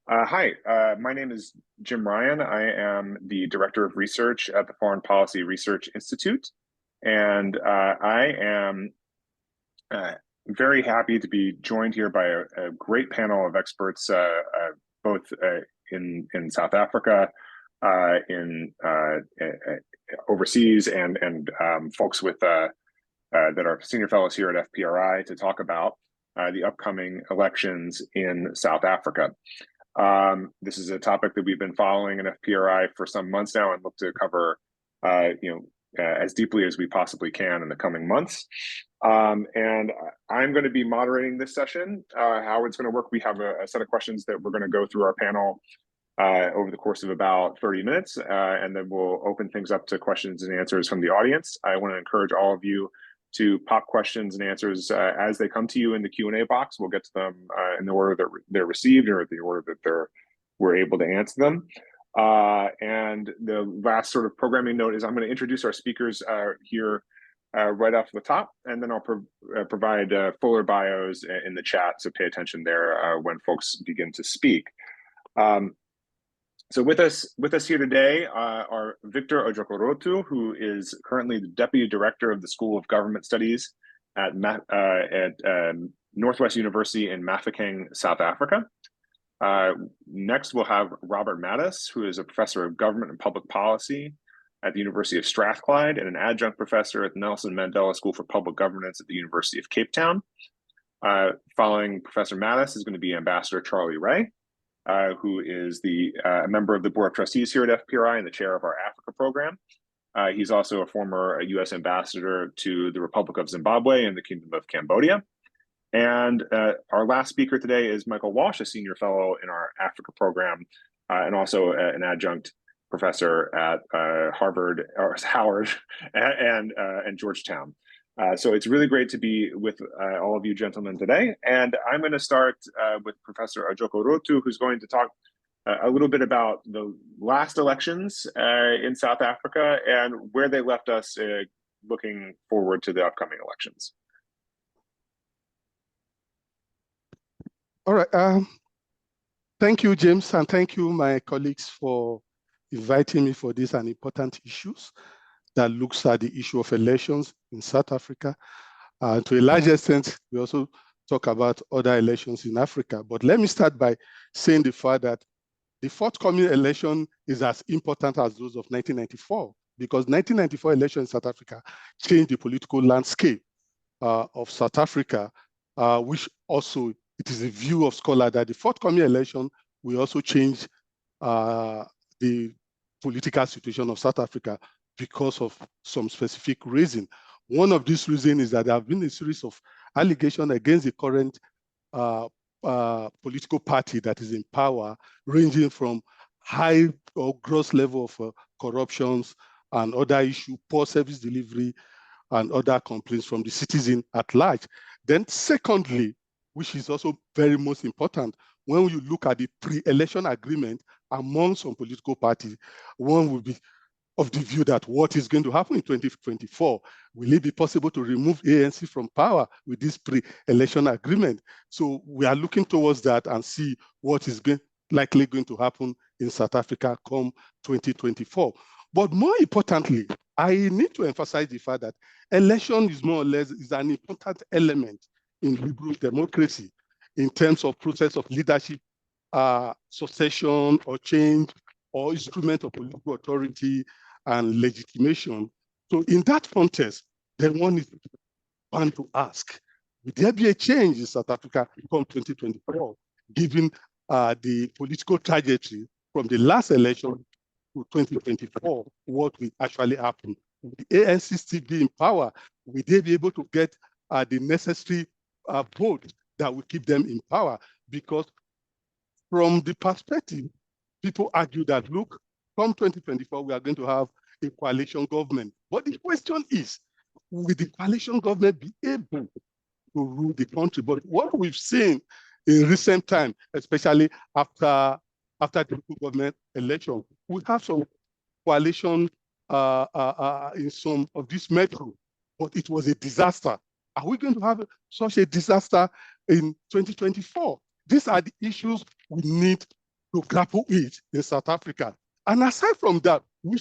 Hi, my name is Jim Ryan. I am the Director of Research at the Foreign Policy Research Institute, and I am very happy to be joined here by a great panel of experts, both in South Africa, in overseas, and folks with that are senior fellows here at FPRI to talk about the upcoming elections in South Africa. This is a topic that we've been following in FPRI for some months now and look to cover, as deeply as we possibly can in the coming months. And I'm going to be moderating this session. How it's going to work, we have a set of questions that we're going to go through our panel over the course of about 30 minutes, and then we'll open things up to questions and answers from the audience. I want to encourage all of you to pop questions and answers as they come to you in the Q&A box. We'll get to them in the order that they're received or the order that we're able to answer them. And the last sort of programming note is I'm going to introduce our speakers here right off the top, and then I'll provide fuller bios in the chat, so pay attention there when folks begin to speak. So with us here today are Victor Ojakorotu, who is currently the Deputy Director of the School of Government Studies at Northwest University in Mafikeng, South Africa. Next, we'll have Robert Mattis, who is a Professor of Government and Public Policy at the University of Strathclyde and an Adjunct Professor at the Nelson Mandela School for Public Governance at the University of Cape Town. Following Professor Mattis is going to be Ambassador Charlie Ray, who is a member of the Board of Trustees here at FPRI and the chair of our Africa program. He's also a former U.S. ambassador to the Republic of Zimbabwe and the Kingdom of Cambodia. And our last speaker today is Michael Walsh, a senior fellow in our Africa program, and also an adjunct professor at Howard and Georgetown. So it's really great to be with all of you gentlemen today. And I'm going to start with Professor Ojakorotu, who's going to talk a little bit about the last elections in South Africa and where they left us looking forward to the upcoming elections. All right. Thank you, James, and thank you, my colleagues, for inviting me for these important issues that looks at the issue of elections in South Africa. To a large extent, we also talk about other elections in Africa. But let me start by saying the fact that the forthcoming election is as important as those of 1994, because 1994 election in South Africa changed the political landscape of South Africa, which also, it is the view of scholars that the forthcoming election will also change the political situation of South Africa because of some specific reason. One of these reasons is that there have been a series of allegations against the current political party that is in power, ranging from high or gross level of corruptions and other issues, poor service delivery, and other complaints from the citizen at large. Then secondly, which is also very most important, when you look at the pre-election agreement among some political parties, one will be of the view that what is going to happen in 2024, will it be possible to remove ANC from power with this pre-election agreement? So we are looking towards that and see what is likely going to happen in South Africa come 2024. But more importantly, I need to emphasize the fact that election is more or less an important element in liberal democracy in terms of process of leadership, succession or change, or instrument of political authority and legitimation. So in that context, then one is bound to ask, will there be a change in South Africa from 2024, given the political trajectory from the last election to 2024, what will actually happen? Will the ANC still be in power? Will they be able to get the necessary vote that will keep them in power? Because from the perspective, people argue that, look, from 2024, we are going to have a coalition government. But the question is, will the coalition government be able to rule the country? But what we've seen in recent time, especially after the local government election, we have some coalition in some of this metro, but it was a disaster. Are we going to have such a disaster in 2024? These are the issues we need to grapple with in South Africa. And aside from that, one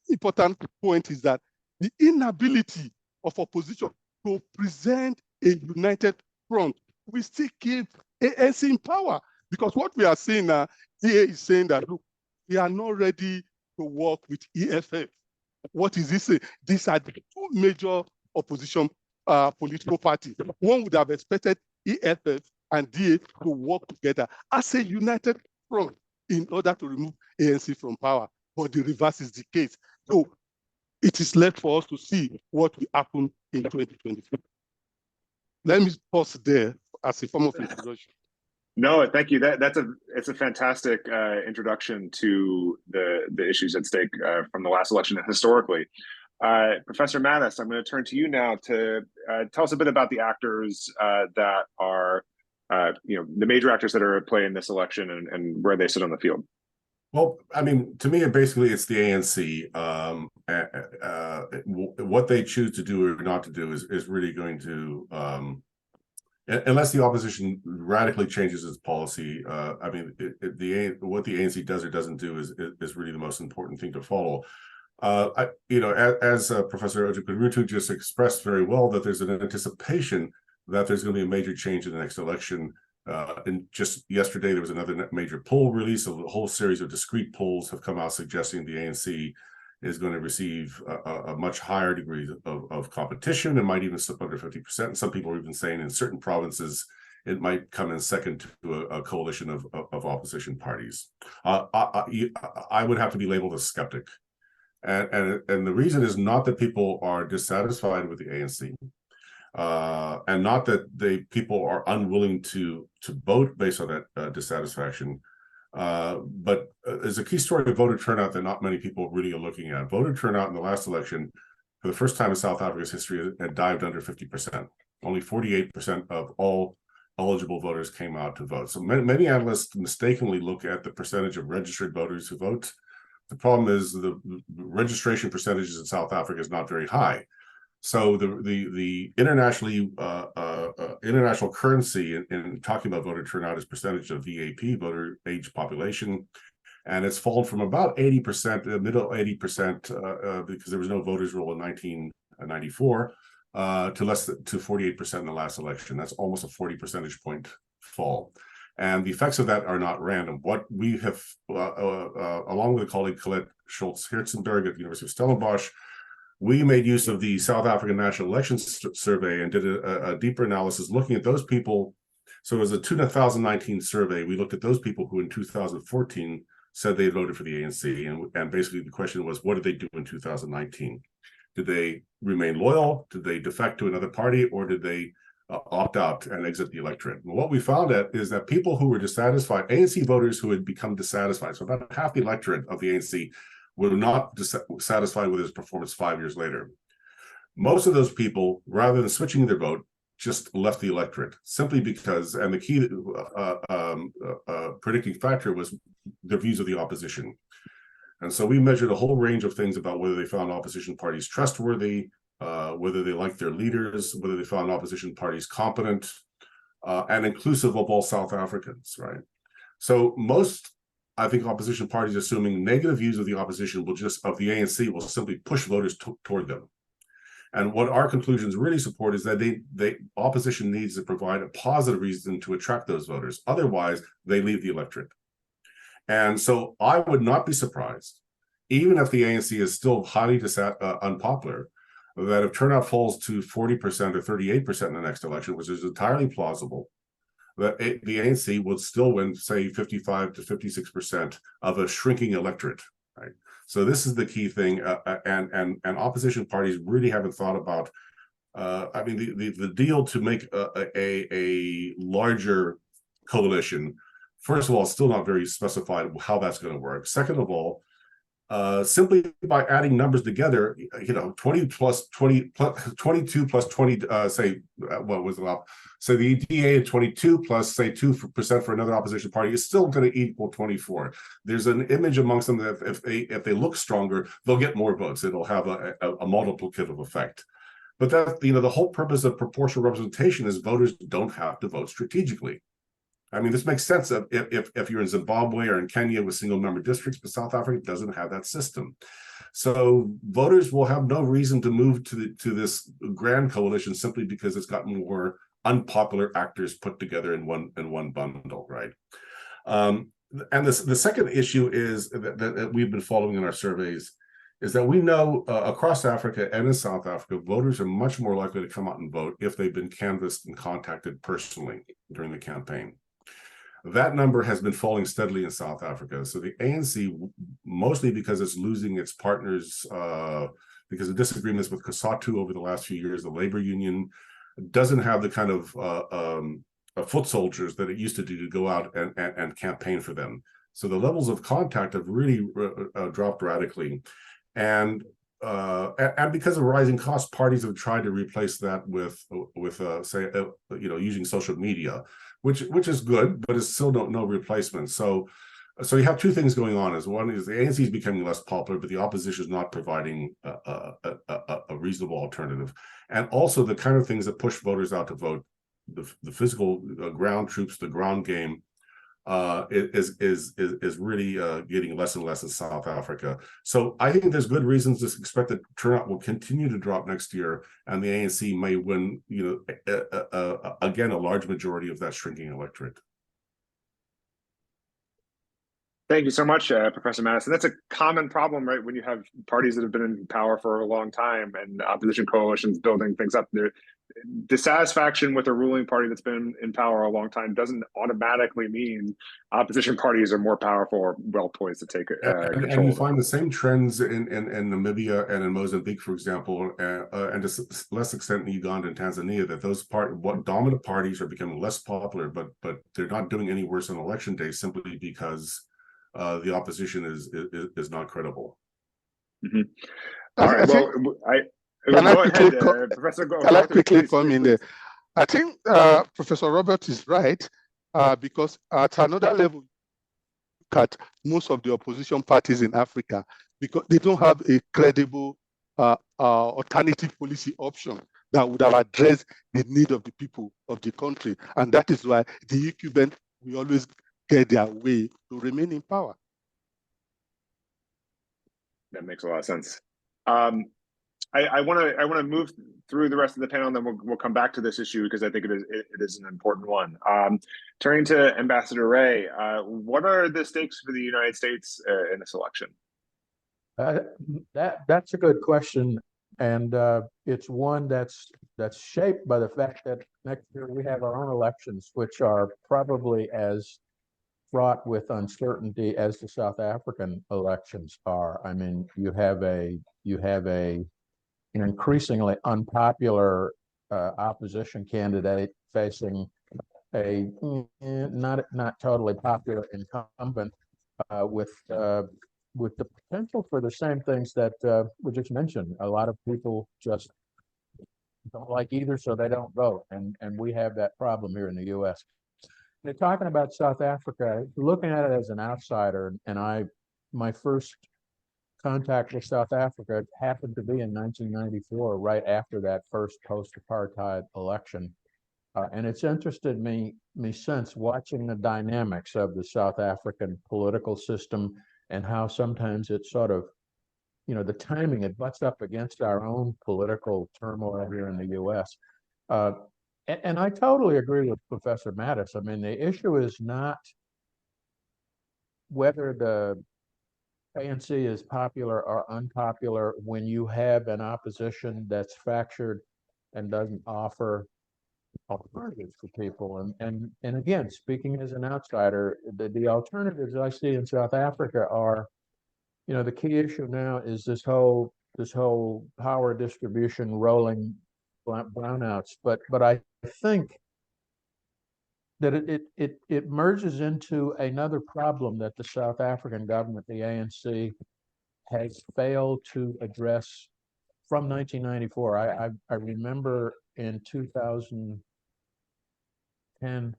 important point is that the inability of opposition to present a united front will still keep ANC in power. Because what we are seeing now, DA is saying that, look, we are not ready to work with EFF. What is this saying? These are the two major opposition political parties. One would have expected EFF and DA to work together as a united front in order to remove ANC from power. But the reverse is the case. So it is left for us to see what will happen in 2024. Let me pause there as a form of introduction. No, thank you. It's a fantastic introduction to the issues at stake from the last election and historically. Professor Mattis, I'm going to turn to you now to tell us a bit about the actors that are, the major actors that are at play in this election and where they sit on the field. Well, I mean, to me, basically, it's the ANC. What they choose to do or not to do is really going to, unless the opposition radically changes its policy. I mean, what the ANC does or doesn't do is really the most important thing to follow. As Professor Ojakorotu just expressed very well, that there's an anticipation that there's going to be a major change in the next election. And just yesterday, there was another major poll release. A whole series of discrete polls have come out suggesting the ANC is going to receive a much higher degree of competition. It might even slip under 50%. And some people are even saying in certain provinces, it might come in second to a coalition of opposition parties. I would have to be labeled a skeptic. And the reason is not that people are dissatisfied with the ANC. And not that people are unwilling to vote based on that dissatisfaction, but there's a key story of voter turnout that not many people really are looking at. Voter turnout in the last election, for the first time in South Africa's history, had dived under 50%. Only 48% of all eligible voters came out to vote. So many analysts mistakenly look at the percentage of registered voters who vote. The problem is the registration percentages in South Africa is not very high. So the international currency in talking about voter turnout is percentage of VAP, voter age population, and it's fallen from about 80%, middle 80%, because there was no voters rule in 1994, to 48% in the last election. That's almost a 40 percentage point fall. And the effects of that are not random. What we have, along with a colleague, Colette Schultz-Herzenberg at the University of Stellenbosch, we made use of the South African National Elections Survey and did a deeper analysis looking at those people. So it was a 2019 survey. We looked at those people who in 2014 said they voted for the ANC. And basically the question was, what did they do in 2019? Did they remain loyal? Did they defect to another party? Or did they opt out and exit the electorate? And what we found is that people who were dissatisfied, ANC voters who had become dissatisfied, so about half the electorate of the ANC were not satisfied with his performance 5 years later. Most of those people, rather than switching their vote, just left the electorate simply because, and the key predicting factor was their views of the opposition. And so we measured a whole range of things about whether they found opposition parties trustworthy, whether they liked their leaders, whether they found opposition parties competent, and inclusive of all South Africans, right? So most, I think, opposition parties assuming negative views of the opposition of the ANC will simply push voters toward them. And what our conclusions really support is that the opposition needs to provide a positive reason to attract those voters. Otherwise, they leave the electorate. And so I would not be surprised, even if the ANC is still highly unpopular, that if turnout falls to 40% or 38% in the next election, which is entirely plausible, that the ANC would still win, say, 55 to 56% of a shrinking electorate, right? So this is the key thing, and opposition parties really haven't thought about. I mean, the deal to make a larger coalition, first of all, still not very specified how that's going to work. Second of all, simply by adding numbers together, 20 plus 20, 22 plus 20, say, what was it? So the DA at 22 plus, say, 2% for another opposition party is still going to equal 24. There's an image amongst them that if they look stronger, they'll get more votes. It'll have a multiplicative effect. But that, the whole purpose of proportional representation is voters don't have to vote strategically. I mean, this makes sense if you're in Zimbabwe or in Kenya with single member districts, but South Africa doesn't have that system. So voters will have no reason to move to this grand coalition simply because it's got more unpopular actors put together in one bundle, right? And the second issue is that we've been following in our surveys is that we know across Africa and in South Africa, voters are much more likely to come out and vote if they've been canvassed and contacted personally during the campaign. That number has been falling steadily in South Africa. So the ANC, mostly because it's losing its partners, because of disagreements with COSATU over the last few years, the labor union doesn't have the kind of foot soldiers that it used to do to go out and campaign for them. So the levels of contact have really dropped radically. And because of rising costs, parties have tried to replace that with say, using social media, which is good, but it's still no replacement. So you have two things going on. One is the ANC is becoming less popular, but the opposition is not providing a reasonable alternative. And also the kind of things that push voters out to vote, the physical ground troops, the ground game, is really getting less and less in South Africa. So I think there's good reasons to expect that turnout will continue to drop next year, and the ANC may win, again, a large majority of that shrinking electorate. Thank you so much, Professor Madison. That's a common problem, right? When you have parties that have been in power for a long time and opposition coalitions building things up, there, dissatisfaction with a ruling party that's been in power a long time doesn't automatically mean opposition parties are more powerful or well poised to take control. And you find the same trends in Namibia and in Mozambique, for example, and to less extent in Uganda and Tanzania, that those dominant parties are becoming less popular, but they're not doing any worse on election day simply because the opposition is not credible. Mm-hmm. All right. Well, Professor, can I quickly come in there? I think Professor Robert is right, because at another level, look at most of the opposition parties in Africa, because they don't have a credible alternative policy option that would have addressed the need of the people of the country. And that is why the incumbent will always get their way to remain in power. That makes a lot of sense. I want to move through the rest of the panel, and then we'll come back to this issue because I think it is an important one. Turning to Ambassador Ray, what are the stakes for the United States in this election? That's a good question, and it's one that's shaped by the fact that next year we have our own elections, which are probably as fraught with uncertainty as the South African elections are. I mean, you have an increasingly unpopular opposition candidate facing a not totally popular incumbent with the potential for the same things that we just mentioned. A lot of people just don't like either, so they don't vote, and we have that problem here in the U.S. They're talking about South Africa, looking at it as an outsider, and my first contact with South Africa happened to be in 1994, right after that first post-apartheid election. And it's interested me since watching the dynamics of the South African political system and how sometimes it's sort of, the timing, it butts up against our own political turmoil here in the U.S. And I totally agree with Professor Mattis. I mean, the issue is not whether the ANC is popular or unpopular when you have an opposition that's fractured and doesn't offer alternatives for people. And again, speaking as an outsider, the alternatives I see in South Africa are, the key issue now is this whole power distribution rolling brownouts. But I think that it merges into another problem that the South African government, the ANC, has failed to address from 1994. I remember in 2010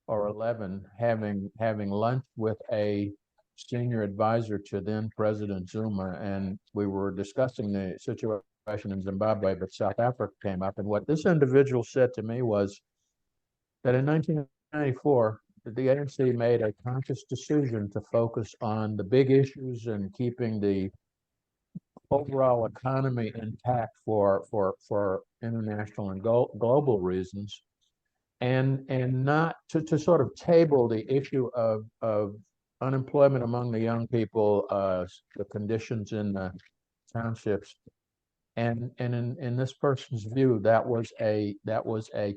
or 11 having lunch with a senior advisor to then President Zuma, and we were discussing the situation in Zimbabwe, but South Africa came up, and what this individual said to me was that in 1994, the ANC made a conscious decision to focus on the big issues and keeping the overall economy intact for international and global reasons, and not to sort of table the issue of unemployment among the young people, the conditions in the townships. And in this person's view, that was a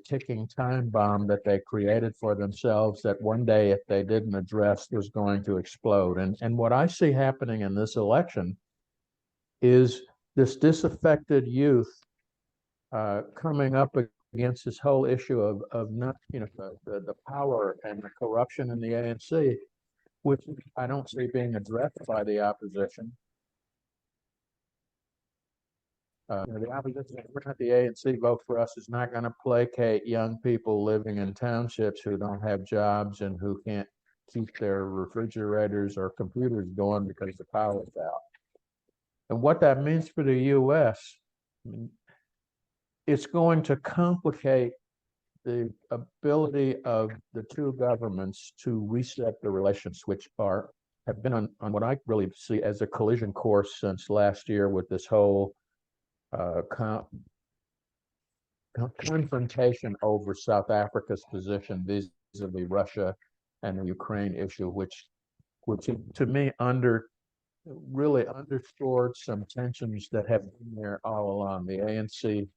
ticking time bomb that they created for themselves, that one day, if they didn't address, was going to explode. And what I see happening in this election is this disaffected youth coming up against this whole issue of not, the power and the corruption in the ANC, which I don't see being addressed by the opposition. The opposition, we're not the ANC, vote for us, is not going to placate young people living in townships who don't have jobs and who can't keep their refrigerators or computers going because the power's out. And what that means for the U.S., it's going to complicate the ability of the two governments to reset the relations, which have been on what I really see as a collision course since last year, with this whole confrontation over South Africa's position vis-a-vis Russia and the Ukraine issue, which to me really underscored some tensions that have been there all along. The ANC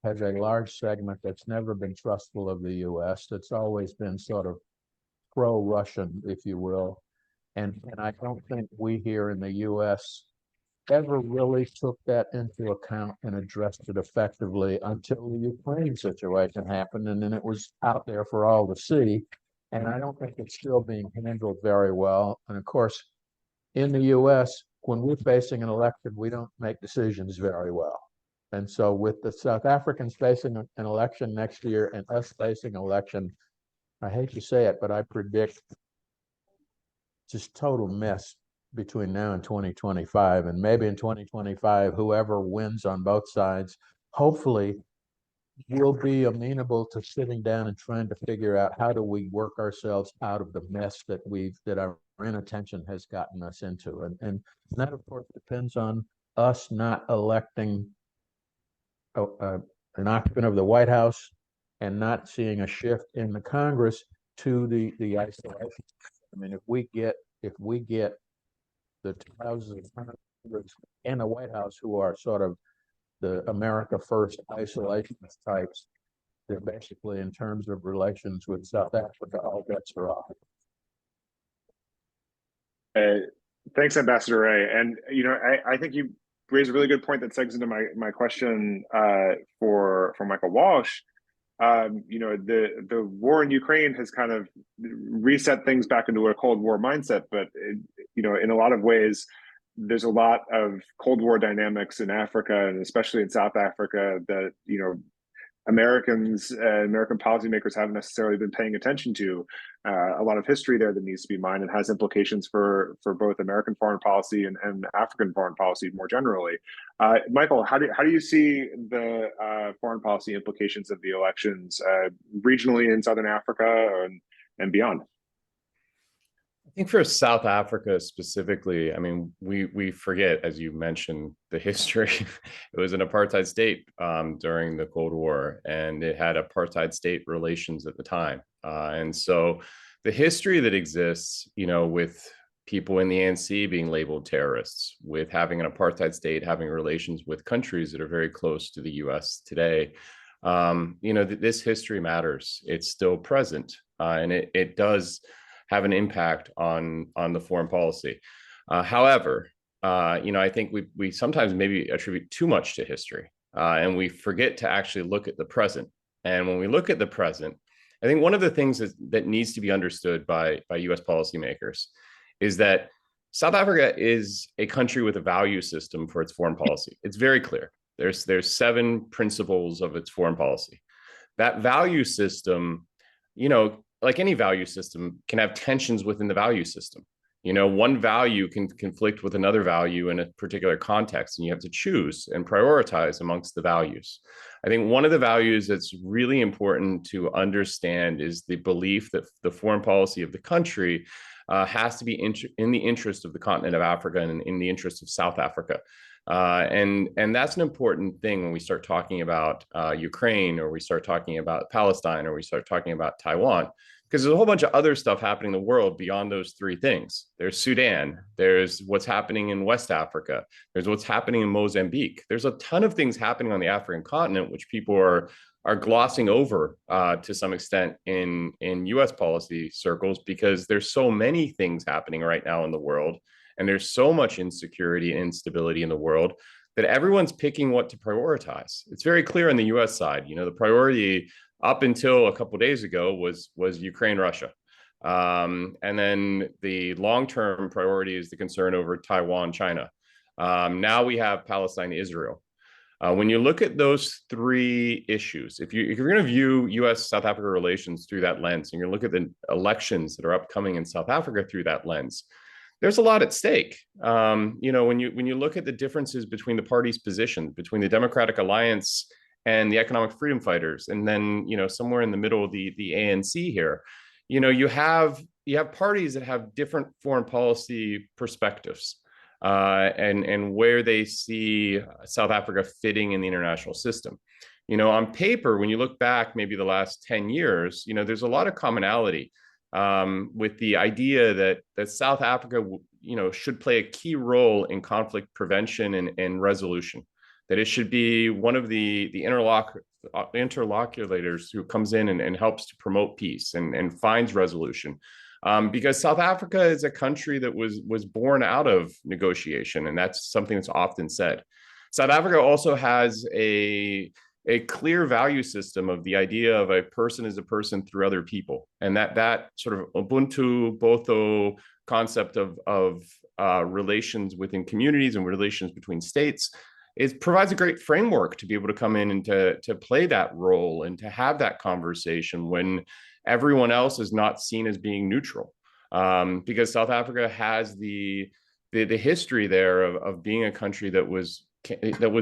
has a large segment that's never been trustful of the U.S. That's always been sort of pro-Russian, if you will. And I don't think we here in the U.S. ever really took that into account and addressed it effectively until the Ukraine situation happened, and then it was out there for all to see. And I don't think it's still being handled very well. And of course, in the U.S., when we're facing an election, we don't make decisions very well. And so with the South Africans facing an election next year and us facing an election, I hate to say it, but I predict just total mess between now and 2025. And maybe in 2025, whoever wins on both sides, hopefully will be amenable to sitting down and trying to figure out how do we work ourselves out of the mess that our inattention has gotten us into. And that, of course, depends on us not electing an occupant of the White House and not seeing a shift in the Congress to the isolation. I mean, if we get the houses of Congress and the White House, who are sort of the America First isolationist types, they're basically, in terms of relations with South Africa, all bets are off. Thanks, Ambassador Ray. And I think you raised a really good point that segues into my question for Michael Walsh. The war in Ukraine has kind of reset things back into a Cold War mindset, but in a lot of ways, there's a lot of Cold War dynamics in Africa, and especially in South Africa, that American policymakers haven't necessarily been paying attention to. A lot of history there that needs to be mined and has implications for both American foreign policy and African foreign policy more generally. Michael, how do you see the foreign policy implications of the elections regionally in Southern Africa and beyond? I think for South Africa specifically, I mean, we forget, as you mentioned, the history. It was an apartheid state during the Cold War, and it had apartheid state relations at the time. And so the history that exists, with people in the ANC being labeled terrorists, with having an apartheid state having relations with countries that are very close to the US today, this history matters. It's still present, and it does have an impact on the foreign policy. However, I think we sometimes maybe attribute too much to history, and we forget to actually look at the present. And when we look at the present, I think one of the things that needs to be understood by US policymakers is that South Africa is a country with a value system for its foreign policy. It's very clear. There's 7 principles of its foreign policy. That value system, like any value system, can have tensions within the value system. One value can conflict with another value in a particular context, and you have to choose and prioritize amongst the values. I think one of the values that's really important to understand is the belief that the foreign policy of the country has to be in the interest of the continent of Africa and in the interest of South Africa. And that's an important thing when we start talking about Ukraine, or we start talking about Palestine, or we start talking about Taiwan, because there's a whole bunch of other stuff happening in the world beyond those three things. There's Sudan, there's what's happening in West Africa, there's what's happening in Mozambique. There's a ton of things happening on the African continent, which people are glossing over to some extent in US policy circles, because there's so many things happening right now in the world, and there's so much insecurity and instability in the world that everyone's picking what to prioritize. It's very clear on the US side, the priority up until a couple of days ago was Ukraine, Russia. And then the long-term priority is the concern over Taiwan, China. Now we have Palestine, Israel. When you look at those three issues, if you're going to view US-South Africa relations through that lens, and you're going to look at the elections that are upcoming in South Africa through that lens, there's a lot at stake. When you look at the differences between the parties' positions, between the Democratic Alliance and the economic freedom fighters, and then somewhere in the middle, the ANC here, you have parties that have different foreign policy perspectives, and where they see South Africa fitting in the international system. On paper, when you look back maybe the last 10 years, there's a lot of commonality with the idea that South Africa should play a key role in conflict prevention and resolution, that it should be one of the interlocutors who comes in and helps to promote peace and finds resolution. Because South Africa is a country that was born out of negotiation, and that's something that's often said. South Africa also has a clear value system of the idea of a person is a person through other people, and that sort of Ubuntu Botho concept of relations within communities and relations between states provides a great framework to be able to come in and to play that role and to have that conversation when everyone else is not seen as being neutral, because South Africa has the history there of being a country that was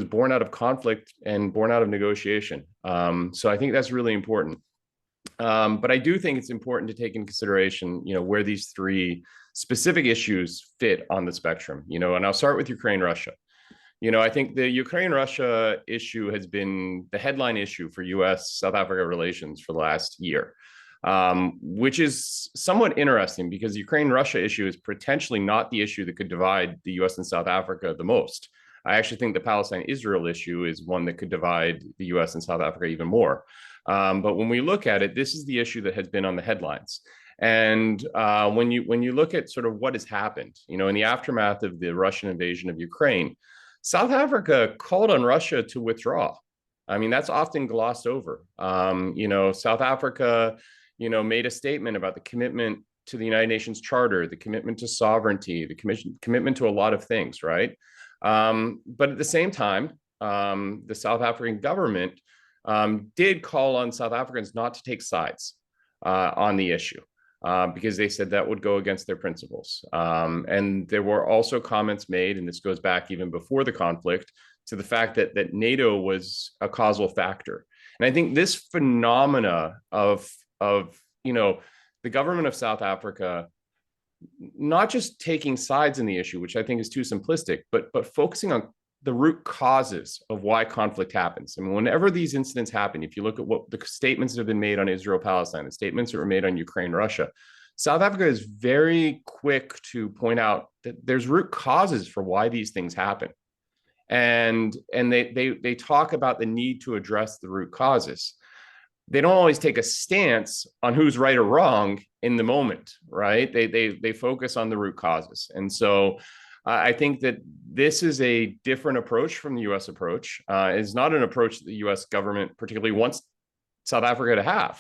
born out of conflict and born out of negotiation. So I think that's really important. But I do think it's important to take into consideration, where these three specific issues fit on the spectrum, and I'll start with Ukraine, Russia. I think the Ukraine-Russia issue has been the headline issue for US-South Africa relations for the last year, which is somewhat interesting because the Ukraine-Russia issue is potentially not the issue that could divide the US and South Africa the most. I actually think the Palestine-Israel issue is one that could divide the US and South Africa even more. But when we look at it, this is the issue that has been on the headlines. And when you look at sort of what has happened, in the aftermath of the Russian invasion of Ukraine, South Africa called on Russia to withdraw. I mean, that's often glossed over. South Africa, made a statement about the commitment to the United Nations Charter, the commitment to sovereignty, the commitment to a lot of things, right? But at the same time, the South African government did call on South Africans not to take sides on the issue. Because they said that would go against their principles. And there were also comments made, and this goes back even before the conflict, to the fact that NATO was a causal factor. And I think this phenomena of the government of South Africa not just taking sides in the issue, which I think is too simplistic, but focusing on the root causes of why conflict happens. I mean, whenever these incidents happen, if you look at what the statements that have been made on Israel-Palestine, the statements that were made on Ukraine-Russia, South Africa is very quick to point out that there's root causes for why these things happen. And they talk about the need to address the root causes. They don't always take a stance on who's right or wrong in the moment, right? They focus on the root causes. And so I think that this is a different approach from the U.S. approach. It's not an approach that the U.S. government particularly wants South Africa to have.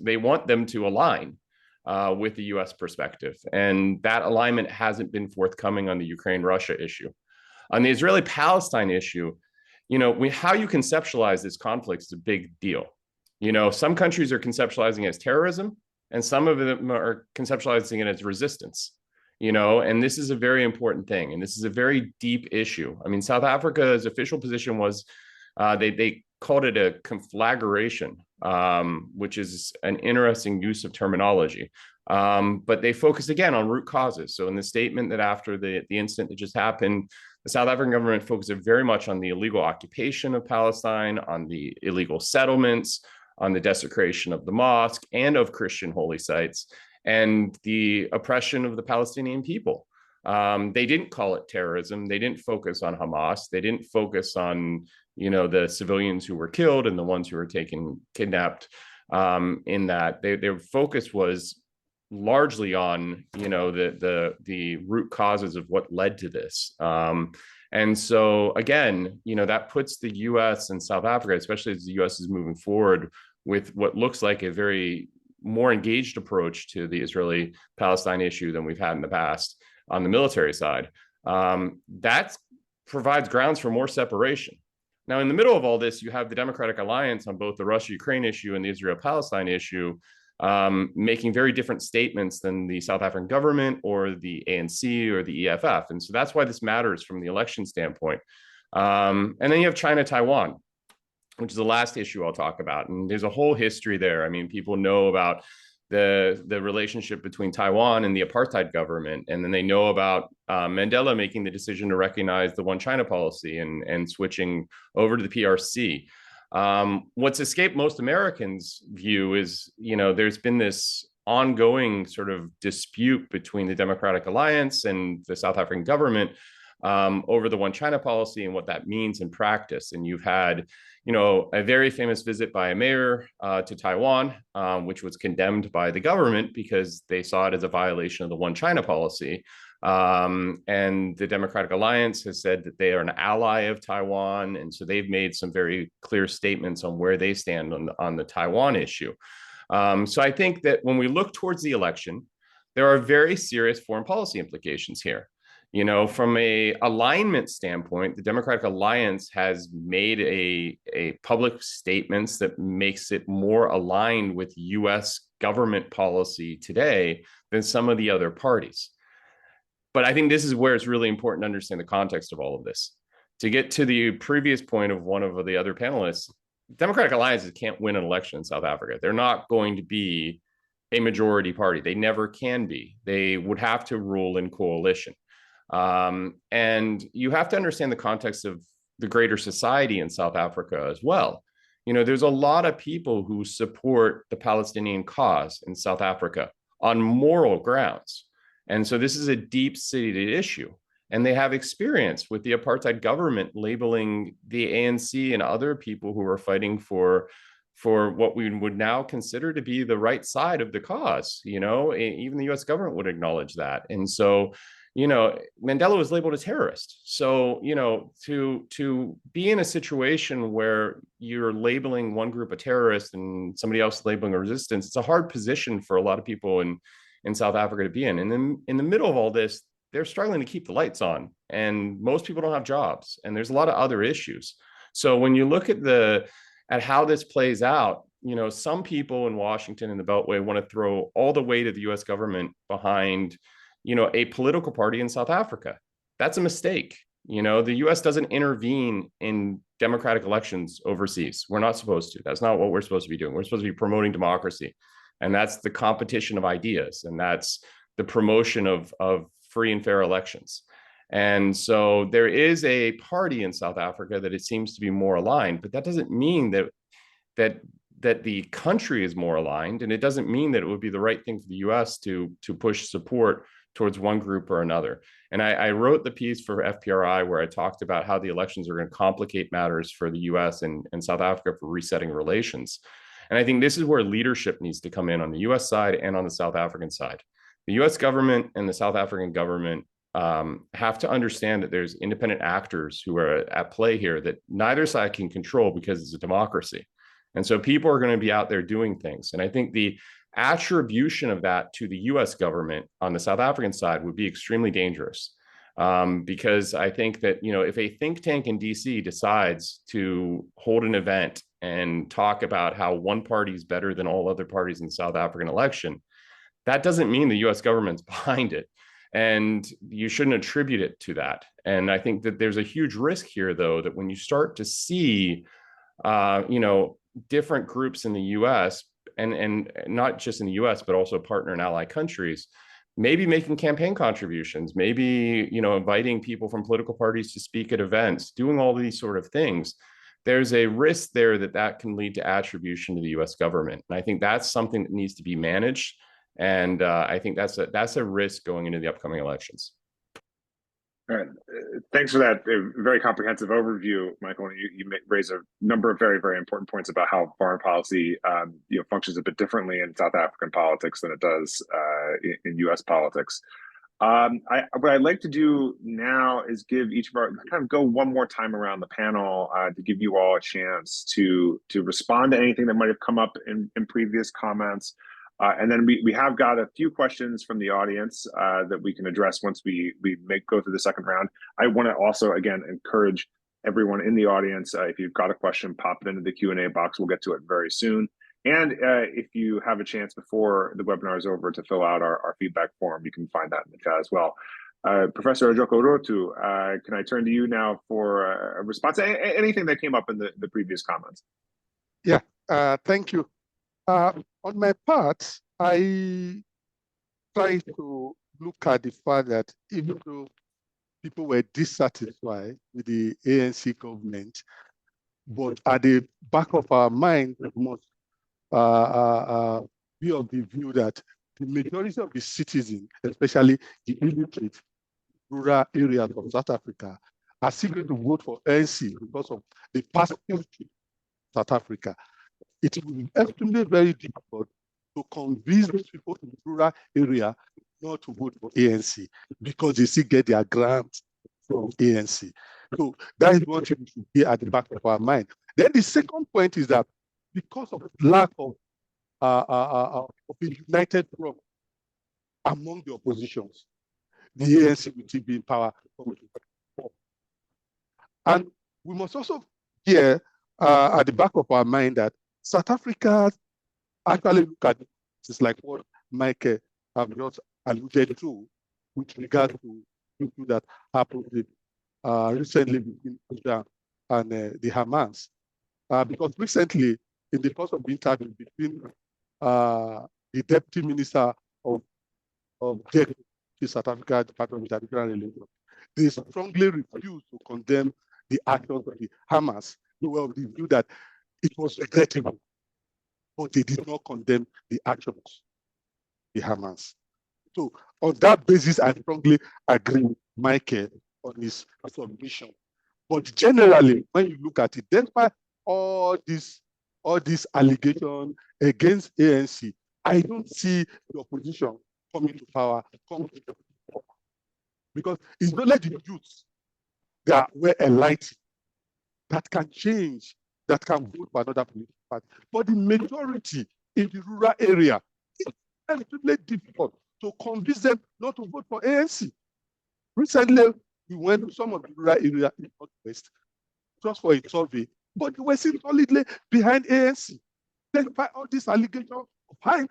They want them to align with the U.S. perspective. And that alignment hasn't been forthcoming on the Ukraine-Russia issue. On the Israeli-Palestine issue, how you conceptualize this conflict is a big deal. Some countries are conceptualizing it as terrorism, and some of them are conceptualizing it as resistance. and this is a very important thing. And this is a very deep issue. I mean, South Africa's official position was they called it a conflagration, which is an interesting use of terminology. But they focused again on root causes. So in the statement that after the incident that just happened, the South African government focused very much on the illegal occupation of Palestine, on the illegal settlements, on the desecration of the mosque and of Christian holy sites, and the oppression of the Palestinian people. They didn't call it terrorism. They didn't focus on Hamas. They didn't focus on, the civilians who were killed and the ones who were kidnapped. In that, their focus was largely on, the root causes of what led to this. And so again, that puts the U.S. and South Africa, especially as the U.S. is moving forward with what looks like a very more engaged approach to the Israeli-Palestine issue than we've had in the past on the military side. That provides grounds for more separation. Now, in the middle of all this, you have the Democratic Alliance on both the Russia-Ukraine issue and the Israel-Palestine issue, making very different statements than the South African government or the ANC or the EFF. And so that's why this matters from the election standpoint. And then you have China-Taiwan, which is the last issue I'll talk about. And there's a whole history there. I mean, people know about the relationship between Taiwan and the apartheid government. And then they know about Mandela making the decision to recognize the one China policy and switching over to the PRC. What's escaped most Americans' view is, there's been this ongoing sort of dispute between the Democratic Alliance and the South African government over the one China policy and what that means in practice. And you've had, a very famous visit by a mayor to Taiwan, which was condemned by the government because they saw it as a violation of the one China policy. And the Democratic Alliance has said that they are an ally of Taiwan. And so they've made some very clear statements on where they stand on the Taiwan issue. So I think that when we look towards the election, there are very serious foreign policy implications here. From a alignment standpoint, the Democratic Alliance has made a public statements that makes it more aligned with U.S. government policy today than some of the other parties. But I think this is where it's really important to understand the context of all of this. To get to the previous point of one of the other panelists, Democratic Alliances can't win an election in South Africa. They're not going to be a majority party. They never can be. They would have to rule in coalition. And you have to understand the context of the greater society in South Africa as well. There's a lot of people who support the Palestinian cause in South Africa on moral grounds. And so this is a deep-seated issue. And they have experience with the apartheid government labeling the ANC and other people who are fighting for what we would now consider to be the right side of the cause. Even the US government would acknowledge that. And so, Mandela was labeled a terrorist. So, to be in a situation where you're labeling one group a terrorist and somebody else labeling a resistance, it's a hard position for a lot of people in South Africa to be in. And then in the middle of all this, they're struggling to keep the lights on, and most people don't have jobs, and there's a lot of other issues. So when you look at how this plays out, some people in Washington and the Beltway want to throw all the weight of the US government behind a political party in South Africa. That's a mistake. The US doesn't intervene in democratic elections overseas. We're not supposed to. That's not what we're supposed to be doing. We're supposed to be promoting democracy. And that's the competition of ideas. And that's the promotion of free and fair elections. And so there is a party in South Africa that it seems to be more aligned, but that doesn't mean that the country is more aligned. And it doesn't mean that it would be the right thing for the US to push support towards one group or another. And I wrote the piece for FPRI where I talked about how the elections are going to complicate matters for the US and South Africa for resetting relations. And I think this is where leadership needs to come in on the US side and on the South African side. The US government and the South African government have to understand that there's independent actors who are at play here that neither side can control because it's a democracy. And so people are going to be out there doing things. And I think the attribution of that to the US government on the South African side would be extremely dangerous. Because I think that, if a think tank in DC decides to hold an event and talk about how one party is better than all other parties in the South African election, that doesn't mean the US government's behind it. And you shouldn't attribute it to that. And I think that there's a huge risk here, though, that when you start to see, different groups in the U.S. and not just in the U.S., but also partner and ally countries, maybe making campaign contributions, maybe, inviting people from political parties to speak at events, doing all these sort of things. There's a risk there that can lead to attribution to the U.S. government. And I think that's something that needs to be managed. And I think that's a risk going into the upcoming elections. All right. Thanks for that very comprehensive overview, Michael. You raise a number of very, very important points about how foreign policy functions a bit differently in South African politics than it does in U.S. politics. What I'd like to do now is give each of our kind of go one more time around the panel to give you all a chance to respond to anything that might have come up in previous comments. And then we have got a few questions from the audience that we can address once we go through the second round. I want to also, again, encourage everyone in the audience, if you've got a question, pop it into the Q&A box. We'll get to it very soon. And if you have a chance before the webinar is over to fill out our feedback form, you can find that in the chat as well. Professor Ojakorotu, can I turn to you now for a response to anything that came up in the previous comments? Yeah, thank you. On my part, I try to look at the fact that even though people were dissatisfied with the ANC government, but at the back of our mind, we must be of the view that the majority of the citizens, especially the illiterate rural areas of South Africa, are still going to vote for ANC because of the past history of South Africa. It will be extremely very difficult to convince those people in the rural area not to vote for ANC because they still get their grants from ANC. So that is what we should be at the back of our mind. Then the second point is that because of lack of a united front among the oppositions, the ANC will still be in power. And we must also hear at the back of our mind that South Africa actually look at it's like what Michael have just alluded to with regard to issues that happened recently between Israel and the Hamas. Because recently, in the course of the interview between the Deputy Minister of South Africa Department of International Relations, they strongly refused to condemn the actions of the Hamas. They were of the view that it was regrettable, but they did not condemn the actions of the Hamas. So on that basis, I strongly agree with Michael on his submission. But generally, when you look at it, despite all these allegations against ANC, I don't see the opposition coming to power, because it's not like the youths that were enlightened that can change, that can vote for another political party. But the majority in the rural area, it's extremely difficult to convince them not to vote for ANC. Recently, we went to some of the rural areas in the Northwest just for a survey, but they were still solidly behind ANC. Despite all these allegations of high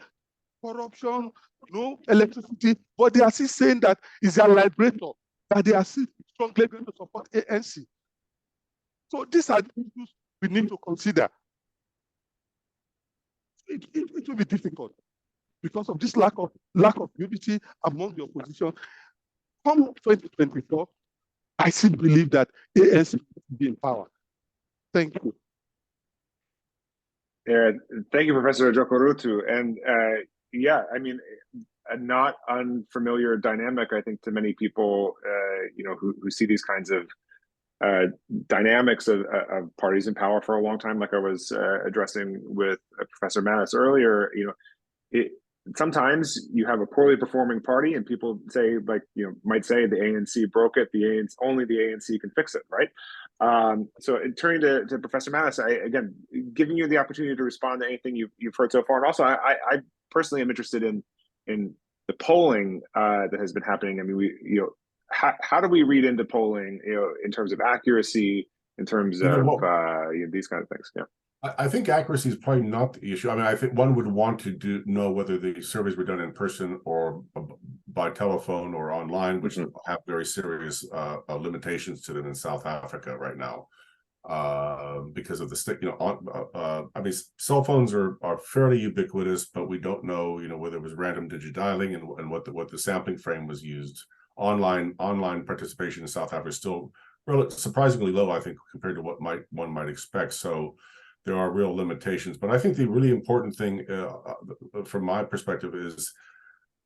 corruption, no electricity, but they are still saying that it's their liberator, that they are still strongly going to support ANC. So these are the issues we need to consider. It will be difficult because of this lack of unity among the opposition. Come 2024, I still believe that ANC will be in power. Thank you. Thank you, Professor Ojakorotu. And yeah, I mean, a not unfamiliar dynamic, I think, to many people, who see these kinds of dynamics of parties in power for a long time, like I was addressing with Professor Mattis earlier. Sometimes you have a poorly performing party, and people say, might say the ANC broke it. Only the ANC can fix it, right? So turning to Professor Mattis, again, giving you the opportunity to respond to anything you've heard so far, and also I personally am interested in the polling that has been happening. I mean, how do we read into polling, in terms of accuracy, in terms of these kind of things? Yeah. I think accuracy is probably not the issue. I mean, I think one would want to know whether the surveys were done in person or by telephone or online, which have very serious limitations to them in South Africa right now. Because of the stick, I mean, cell phones are fairly ubiquitous, but we don't know, whether it was random digidialing and what the sampling frame was used. Online participation in South Africa is still surprisingly low, I think, compared to what one might expect. So there are real limitations. But I think the really important thing, from my perspective, is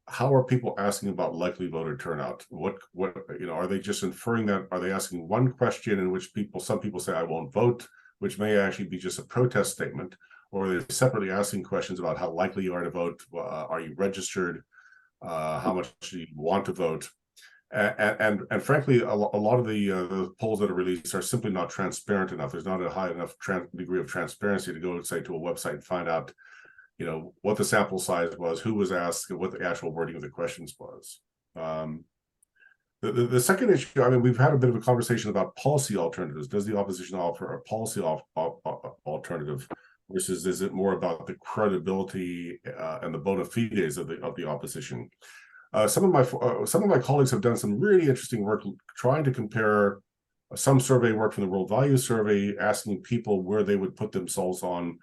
how are people asking about likely voter turnout? What are they just inferring that? Are they asking one question in which some people say I won't vote, which may actually be just a protest statement, or are they separately asking questions about how likely you are to vote? Are you registered? How much do you want to vote? And frankly, a lot of the polls that are released are simply not transparent enough. There's not a high enough degree of transparency to go, say, to a website and find out, what the sample size was, who was asked, and what the actual wording of the questions was. The second issue, I mean, we've had a bit of a conversation about policy alternatives. Does the opposition offer a policy alternative, versus is it more about the credibility and the bona fides of the opposition? Some of my colleagues have done some really interesting work trying to compare some survey work from the World Values Survey, asking people where they would put themselves on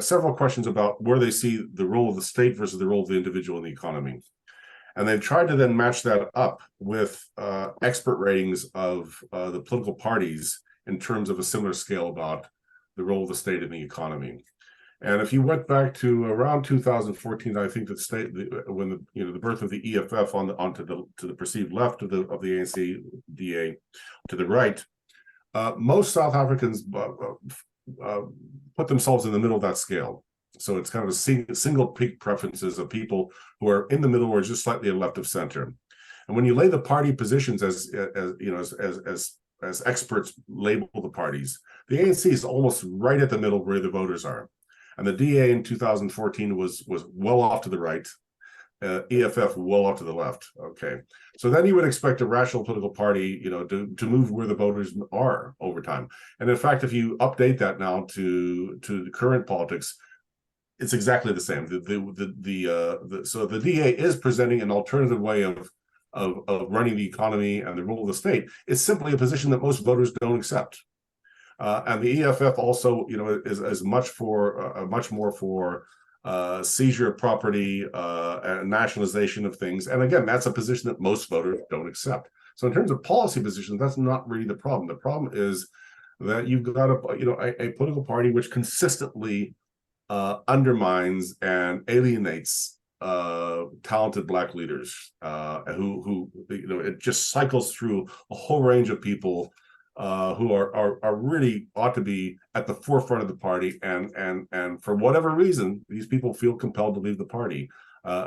several questions about where they see the role of the state versus the role of the individual in the economy. And they've tried to then match that up with expert ratings of the political parties in terms of a similar scale about the role of the state in the economy. And if you went back to around 2014, I think when the birth of the EFF to the perceived left of the ANC DA to the right, most South Africans put themselves in the middle of that scale. So it's kind of a single peak preferences of people who are in the middle or just slightly left of center. And when you lay the party positions as experts label the parties, the ANC is almost right at the middle where the voters are. And the DA in 2014 was well off to the right, EFF well off to the left. Okay, so then you would expect a rational political party, to move where the voters are over time. And in fact, if you update that now to the current politics, it's exactly the same. So the DA is presenting an alternative way of running the economy and the role of the state. It's simply a position that most voters don't accept. And the EFF also, is much more for seizure of property and nationalization of things. And again, that's a position that most voters don't accept. So in terms of policy positions, that's not really the problem. The problem is that you've got a political party which consistently undermines and alienates talented Black leaders who it just cycles through a whole range of people who are really ought to be at the forefront of the party, and for whatever reason, these people feel compelled to leave the party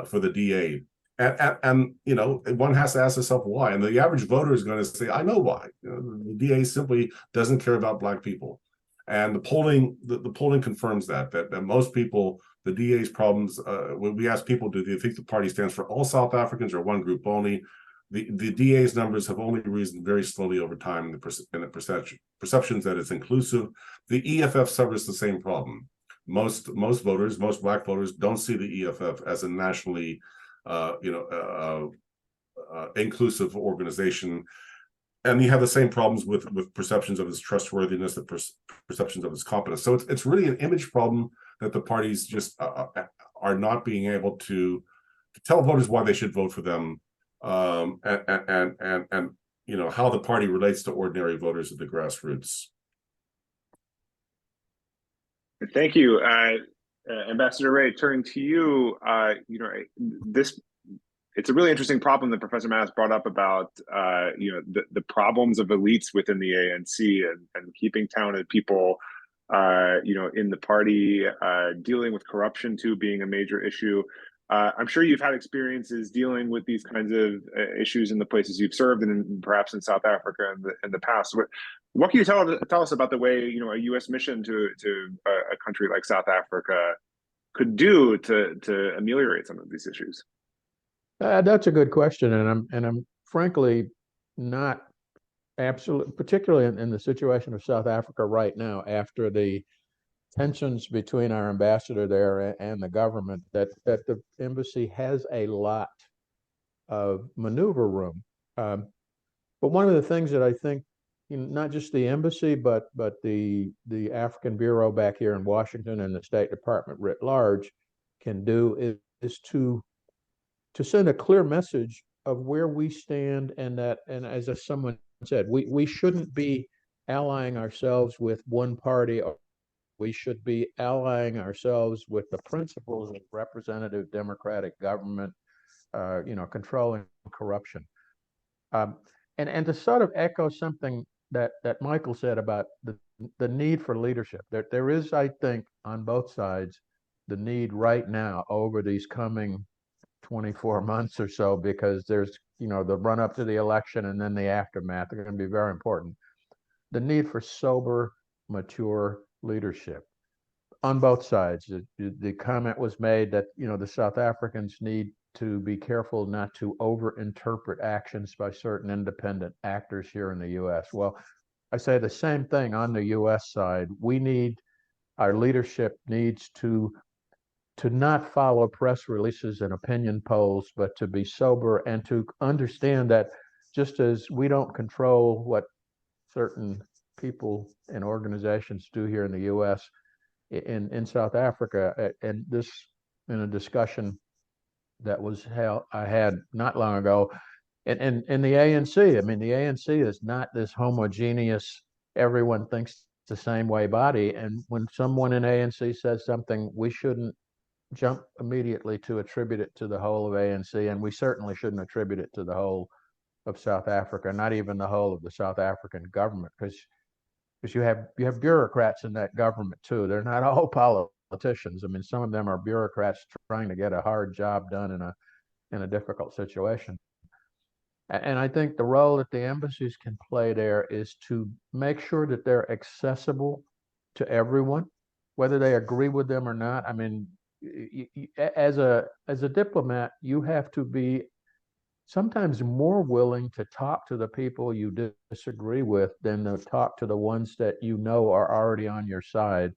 for the DA. And one has to ask themselves why. And the average voter is going to say, I know why. The DA simply doesn't care about Black people. And the polling confirms that most people, the DA's problems, when we ask people, do they think the party stands for all South Africans or one group only? The DA's numbers have only risen very slowly over time in the perceptions that it's inclusive. The EFF suffers the same problem. Most voters, most Black voters, don't see the EFF as a nationally, inclusive organization, and you have the same problems with perceptions of its trustworthiness, the perceptions of its competence. So it's really an image problem that the parties just are not being able to tell voters why they should vote for them. And how the party relates to ordinary voters at the grassroots. Thank you, Ambassador Ray. Turning to you, it's a really interesting problem that Professor Maas brought up about the problems of elites within the ANC and keeping talented people in the party, dealing with corruption too being a major issue. I'm sure you've had experiences dealing with these kinds of issues in the places you've served, and perhaps in South Africa in the past. What can you tell us about the way a U.S. mission to a country like South Africa could do to ameliorate some of these issues? That's a good question, and I'm frankly not absolutely, particularly in the situation of South Africa right now, after the tensions between our ambassador there and the government, that the embassy has a lot maneuver room. But one of the things that I think, not just the embassy, but the African Bureau back here in Washington and the State Department writ large can do is to send a clear message of where we stand, and as someone said, we shouldn't be allying ourselves with one party. We should be allying ourselves with the principles of representative democratic government, controlling corruption. And to sort of echo something that Michael said about the need for leadership, there is, I think, on both sides, the need right now over these coming 24 months or so, because there's, the run up to the election and then the aftermath are going to be very important. The need for sober, mature leadership on both sides. The comment was made that, the South Africans need to be careful not to overinterpret actions by certain independent actors here in the U.S. Well, I say the same thing on the U.S. side. Our leadership needs to not follow press releases and opinion polls, but to be sober and to understand that just as we don't control what certain people and organizations do here in the U.S., in South Africa, and this in a discussion that I had not long ago, and the ANC. I mean, the ANC is not this homogeneous, everyone thinks the same way body. And when someone in ANC says something, we shouldn't jump immediately to attribute it to the whole of ANC, and we certainly shouldn't attribute it to the whole of South Africa, not even the whole of the South African government, because you have bureaucrats in that government too. They're not all politicians. I mean, some of them are bureaucrats trying to get a hard job done in a difficult situation. And I think the role that the embassies can play there is to make sure that they're accessible to everyone, whether they agree with them or not. I mean, as a diplomat, you have to be sometimes more willing to talk to the people you disagree with than to talk to the ones that are already on your side,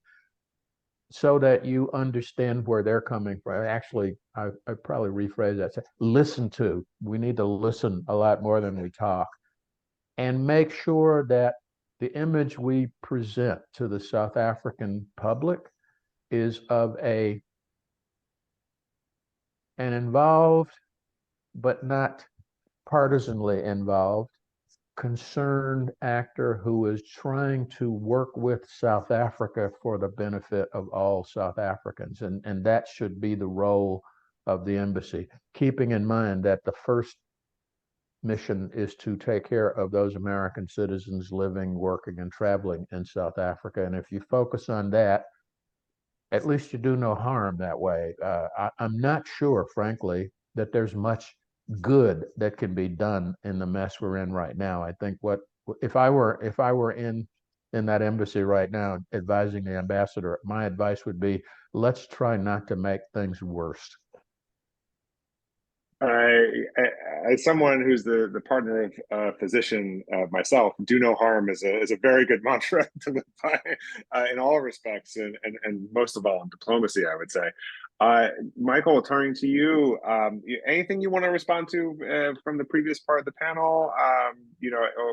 so that you understand where they're coming from. Actually, I probably rephrase that. Listen to. We need to listen a lot more than we talk, and make sure that the image we present to the South African public is of an involved, but not partisanly involved, concerned actor who is trying to work with South Africa for the benefit of all South Africans. And that should be the role of the embassy, keeping in mind that the first mission is to take care of those American citizens living, working, and traveling in South Africa. And if you focus on that, at least you do no harm that way. I'm not sure, frankly, that there's much good that can be done in the mess we're in right now. I think if I were in that embassy right now advising the ambassador, my advice would be, let's try not to make things worse. As someone who's the partner of a physician myself, do no harm is a very good mantra to live by in all respects, and most of all in diplomacy, I would say. Michael, turning to you, anything you want to respond to from the previous part of the panel,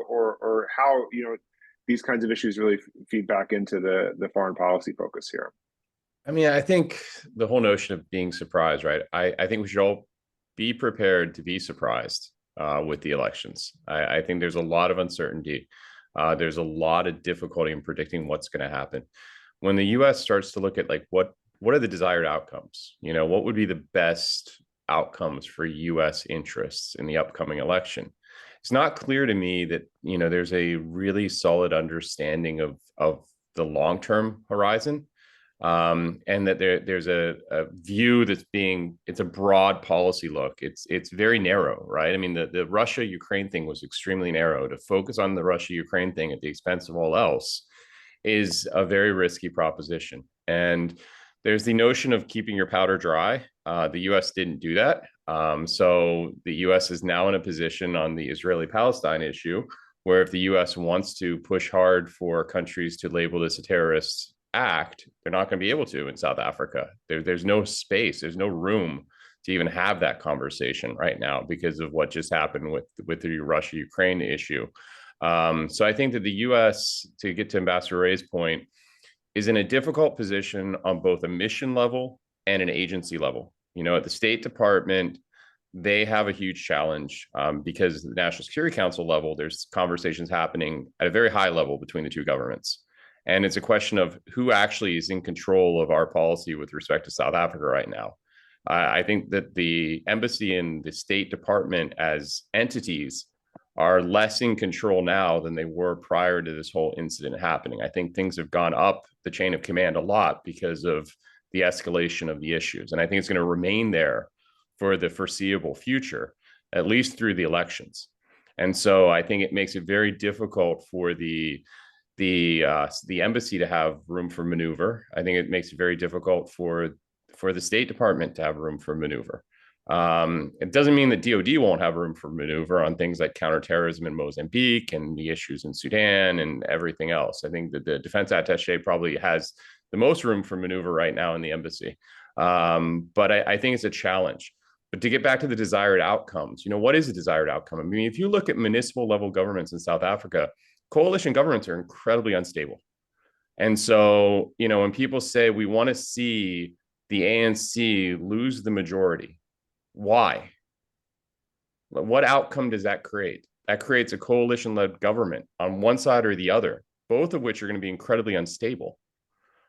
or how these kinds of issues really feed back into the foreign policy focus here? I mean, I think the whole notion of being surprised, right? I think we should all be prepared to be surprised with the elections. I think there's a lot of uncertainty. There's a lot of difficulty in predicting what's going to happen. When the U.S. starts to look at what are the desired outcomes? What would be the best outcomes for U.S. interests in the upcoming election? It's not clear to me that there's a really solid understanding of the long-term horizon. And that there's a view it's a broad policy look. It's very narrow, right? I mean, the Russia-Ukraine thing was extremely narrow. To focus on the Russia-Ukraine thing at the expense of all else is a very risky proposition. And there's the notion of keeping your powder dry. The U.S. didn't do that. So the U.S. is now in a position on the Israeli-Palestine issue where if the U.S. wants to push hard for countries to label this a terrorist act, they're not going to be able to in South Africa. There's no space, there's no room to even have that conversation right now because of what just happened with the Russia-Ukraine issue. So I think that the U.S., to get to Ambassador Ray's point, is in a difficult position on both a mission level and an agency level. At the State Department, they have a huge challenge because the National Security Council level, there's conversations happening at a very high level between the two governments. And it's a question of who actually is in control of our policy with respect to South Africa right now. I think that the embassy and the State Department as entities are less in control now than they were prior to this whole incident happening. I think things have gone up the chain of command a lot because of the escalation of the issues. And I think it's going to remain there for the foreseeable future, at least through the elections. And so I think it makes it very difficult for the embassy to have room for maneuver. I think it makes it very difficult for the State Department to have room for maneuver. It doesn't mean that DOD won't have room for maneuver on things like counterterrorism in Mozambique and the issues in Sudan and everything else. I think that the defense attaché probably has the most room for maneuver right now in the embassy. But I think it's a challenge. But to get back to the desired outcomes, what is a desired outcome? I mean, if you look at municipal level governments in South Africa, coalition governments are incredibly unstable. And so, when people say we want to see the ANC lose the majority, why? What outcome does that create? That creates a coalition-led government on one side or the other, both of which are going to be incredibly unstable.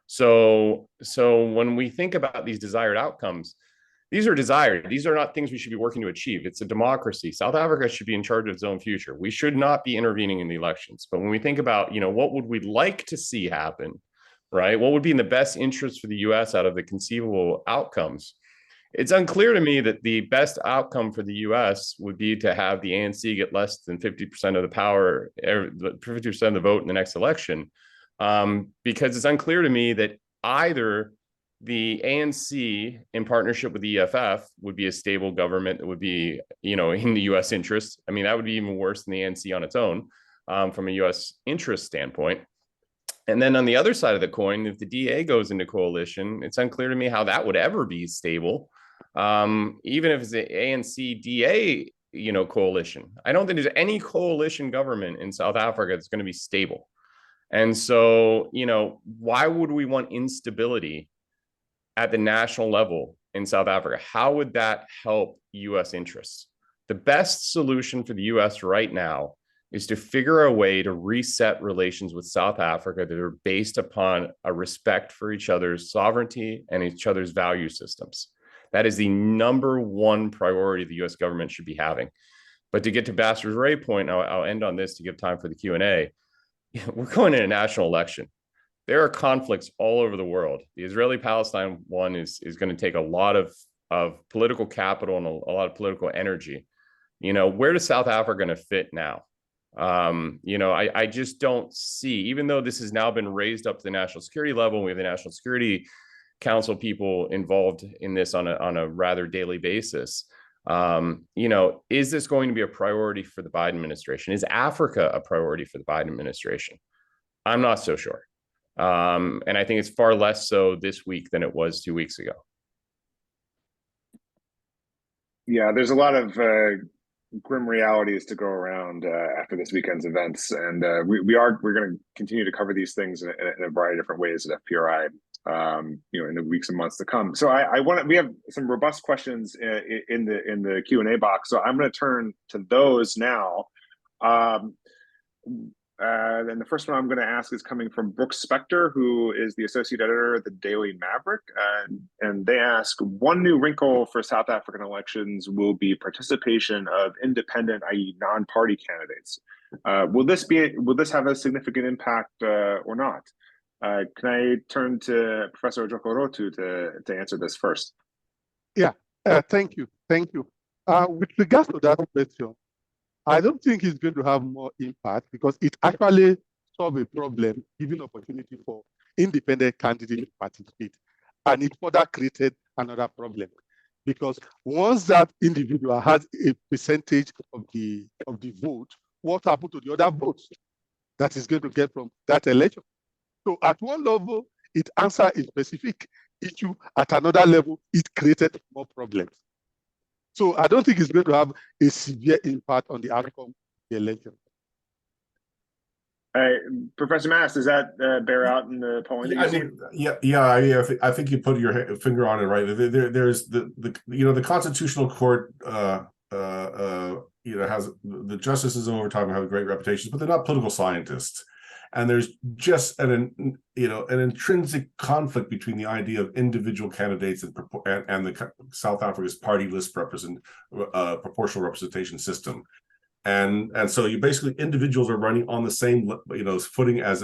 So when we think about these desired outcomes, these are desired. These are not things we should be working to achieve. It's a democracy. South Africa should be in charge of its own future. We should not be intervening in the elections. But when we think about, what would we like to see happen, right? What would be in the best interest for the U.S. out of the conceivable outcomes? It's unclear to me that the best outcome for the U.S. would be to have the ANC get less than 50% of the power, 50% of the vote in the next election, because it's unclear to me that either the ANC in partnership with the EFF would be a stable government that would be, in the U.S. interest. I mean, that would be even worse than the ANC on its own from a U.S. interest standpoint. And then on the other side of the coin, if the DA goes into coalition, it's unclear to me how that would ever be stable. Even if it's the ANC DA, coalition, I don't think there's any coalition government in South Africa that's going to be stable. And so, why would we want instability at the national level in South Africa? How would that help U.S. interests? The best solution for the U.S. right now is to figure a way to reset relations with South Africa that are based upon a respect for each other's sovereignty and each other's value systems. That is the number one priority the U.S. government should be having. But to get to Ambassador Ray's point, I'll end on this to give time for the Q&A. We're going in a national election. There are conflicts all over the world. The Israeli-Palestine one is going to take a lot of political capital and a lot of political energy. Where does South Africa going to fit now? I just don't see, even though this has now been raised up to the national security level, we have the National Security Council people involved in this on a rather daily basis. Is this going to be a priority for the Biden administration? Is Africa a priority for the Biden administration? I'm not so sure. And I think it's far less so this week than it was 2 weeks ago. Yeah, there's a lot of grim realities to go around after this weekend's events, and we're going to continue to cover these things in a variety of different ways at FPRI, in the weeks and months to come. So we have some robust questions in the Q&A box, so I'm going to turn to those now. And the first one I'm going to ask is coming from Brooks Spector, who is the associate editor at the Daily Maverick. And they ask, one new wrinkle for South African elections will be participation of independent, i.e. non-party candidates. Will this have a significant impact or not? Can I turn to Professor Ojakorotu to answer this first? Yeah, thank you. With regards to that question, I don't think it's going to have more impact because it actually solves a problem, giving opportunity for independent candidates to participate. And it further created another problem because once that individual has a percentage of the vote, what happened to the other votes that he's going to get from that election? So at one level, it answered a specific issue. At another level, it created more problems. So I don't think it's going to have a severe impact on the outcome of the election. Professor Mass, does that bear out in the polling? I mean, I think you put your finger on it, right? There's the Constitutional Court, has the justices over time have great reputations, but they're not political scientists. And there's just an intrinsic conflict between the idea of individual candidates and the South Africa's party list proportional representation system. And so you basically individuals are running on the same footing as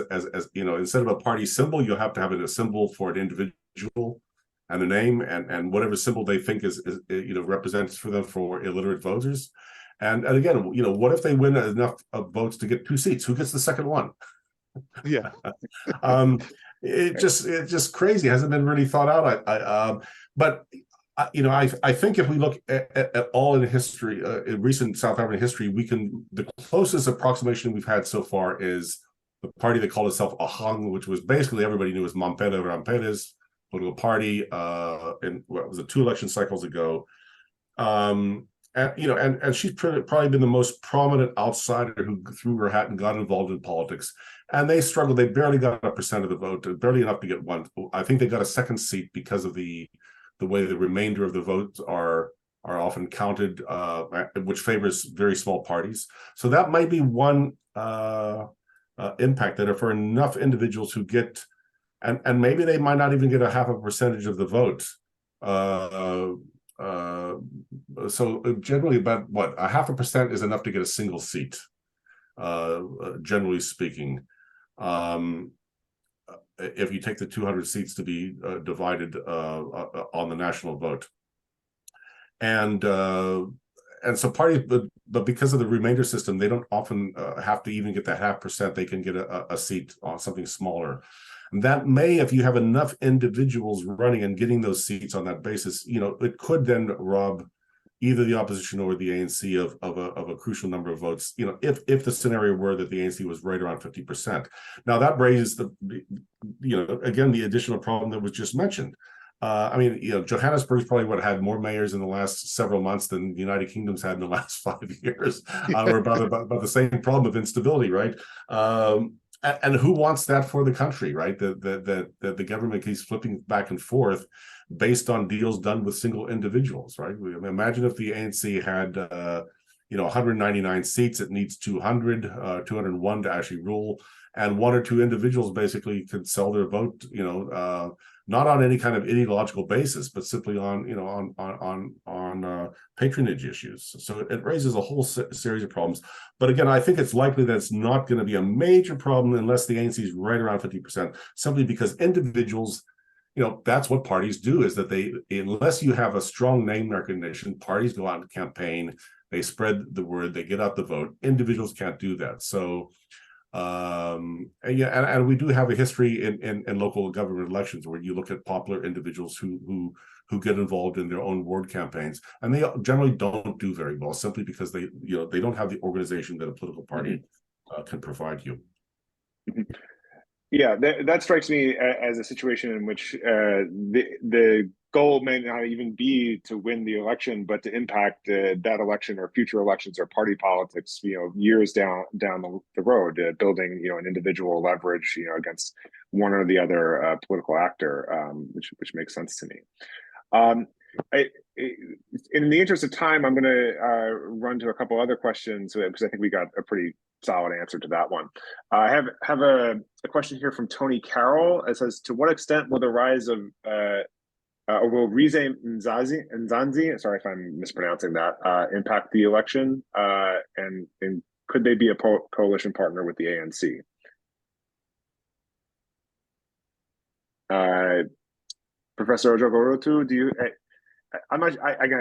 instead of a party symbol, you'll have to have a symbol for an individual and a name and whatever symbol they think is represents for them for illiterate voters. And again, what if they win enough votes to get 2 seats? Who gets the second one? Yeah. It's just crazy. It hasn't been really thought out. But I think if we look at all in history, in recent South African history, the closest approximation we've had so far is the party that called itself Ahang, which was basically everybody knew as Mampela Rampere's political party, and what was it, 2 election cycles ago. And she's probably been the most prominent outsider who threw her hat and got involved in politics. And they struggled. They barely got 1% of the vote, barely enough to get one. I think they got a second seat because of the way the remainder of the votes are often counted, which favors very small parties. So that might be one impact, that if there are enough individuals who get, and maybe they might not even get a 0.5% of the vote. So generally about what, 0.5% is enough to get a single seat, generally speaking. If you take the 200 seats to be divided on the national vote. And so parties, but because of the remainder system, they don't often have to even get that 0.5%. They can get a seat on something smaller. And that may, if you have enough individuals running and getting those seats on that basis, it could then rob either the opposition or the ANC of a crucial number of votes. If the scenario were that the ANC was right around 50%. Now that raises again the additional problem that was just mentioned. Johannesburg's probably had more mayors in the last several months than the United Kingdom's had in the last 5 years. We're about the same problem of instability, right? And who wants that for the country, right? That the government keeps flipping back and forth based on deals done with single individuals, right? Imagine if the ANC had 199 seats, it needs 201 to actually rule, and 1 or 2 individuals basically could sell their vote, not on any kind of ideological basis, but simply on patronage issues. So it raises a whole series of problems. But again, I think it's likely that it's not going to be a major problem unless the ANC is right around 50%, simply because individuals, that's what parties do, is that unless you have a strong name recognition, parties go out and campaign, they spread the word, they get out the vote. Individuals can't do that. So and we do have a history in local government elections where you look at popular individuals who get involved in their own ward campaigns, and they generally don't do very well, simply because they don't have the organization that a political party can provide you. Yeah, that strikes me as a situation in which the goal may not even be to win the election, but to impact that election or future elections or party politics, years down the road, building an individual leverage, against one or the other political actor, which makes sense to me. In the interest of time, I'm going to run to a couple other questions because I think we got a pretty solid answer to that one. I have a question here from Tony Carroll. It says, to what extent will the rise of will Rize Nzanzi, sorry if I'm mispronouncing that, impact the election, and could they be a coalition partner with the ANC? Professor Ojakorotu, do you? I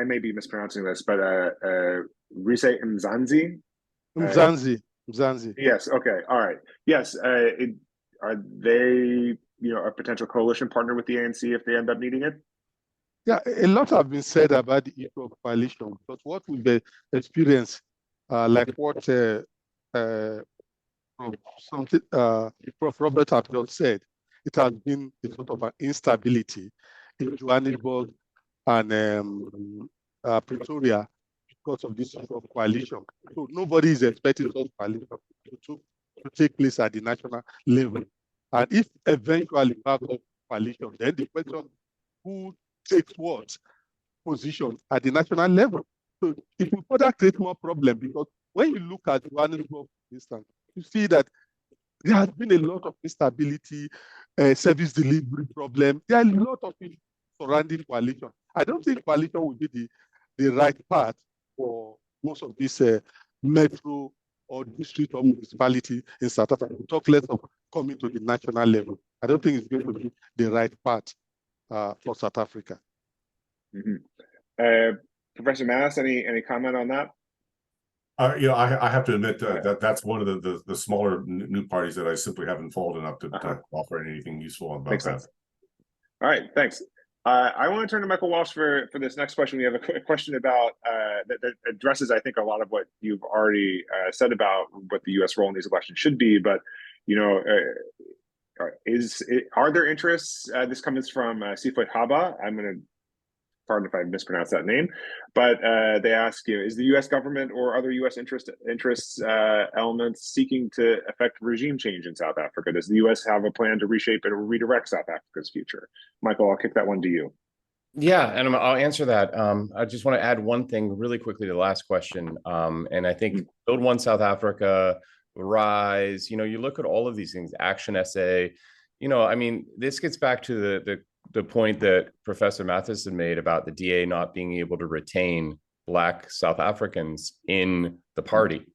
may be mispronouncing this, but Rize Nzanzi. Mzansi. Yes. Okay. All right. Yes. Are they, a potential coalition partner with the ANC if they end up needing it? Yeah, a lot have been said about the issue of coalition, but what we've experienced, like what Prof Robert have just said, it has been a sort of an instability in Johannesburg and Pretoria because of this sort of coalition. So nobody is expecting such coalition to take place at the national level. And if eventually we have a coalition, then the question who takes what position at the national level. So it will further create more problem, because when you look at Johannesburg, for instance, you see that there has been a lot of instability, service delivery problem. There are a lot of things surrounding coalition. I don't think coalition would be the right path for most of these metro or district or municipality in South Africa. Talk less of coming to the national level. I don't think it's going to be the right path for South Africa. Mm-hmm. Professor Mass, any comment on that? I have to admit that's one of the smaller new parties that I simply haven't followed enough to offer anything useful about Makes that. sense. All right, thanks. I want to turn to Michael Walsh for this next question. We have a question about that addresses, I think, a lot of what you've already said about what the U.S. role in these elections should be. But are there interests? This comes from Sifat Haba. I'm going to, pardon if I mispronounced that name, but they ask you, is the U.S. government or other U.S. interests elements seeking to affect regime change in South Africa? Does the U.S. have a plan to reshape and redirect South Africa's future? Michael, I'll kick that one to you. Yeah, and I'll answer that. I just want to add one thing really quickly to the last question. And I think Build One South Africa, Rise, you look at all of these things, Action SA, I mean, this gets back to the point that Professor Matheson made about the DA not being able to retain Black South Africans in the party.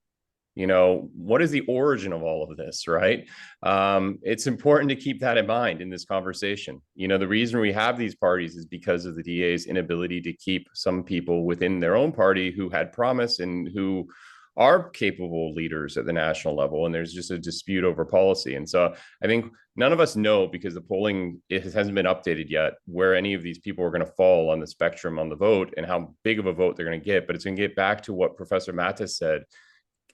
What is the origin of all of this, right? It's important to keep that in mind in this conversation. The reason we have these parties is because of the DA's inability to keep some people within their own party who had promise and who are capable leaders at the national level, and there's just a dispute over policy. And so I think none of us know, because the polling hasn't been updated yet, where any of these people are going to fall on the spectrum on the vote and how big of a vote they're going to get. But it's going to get back to what Professor Mathis said.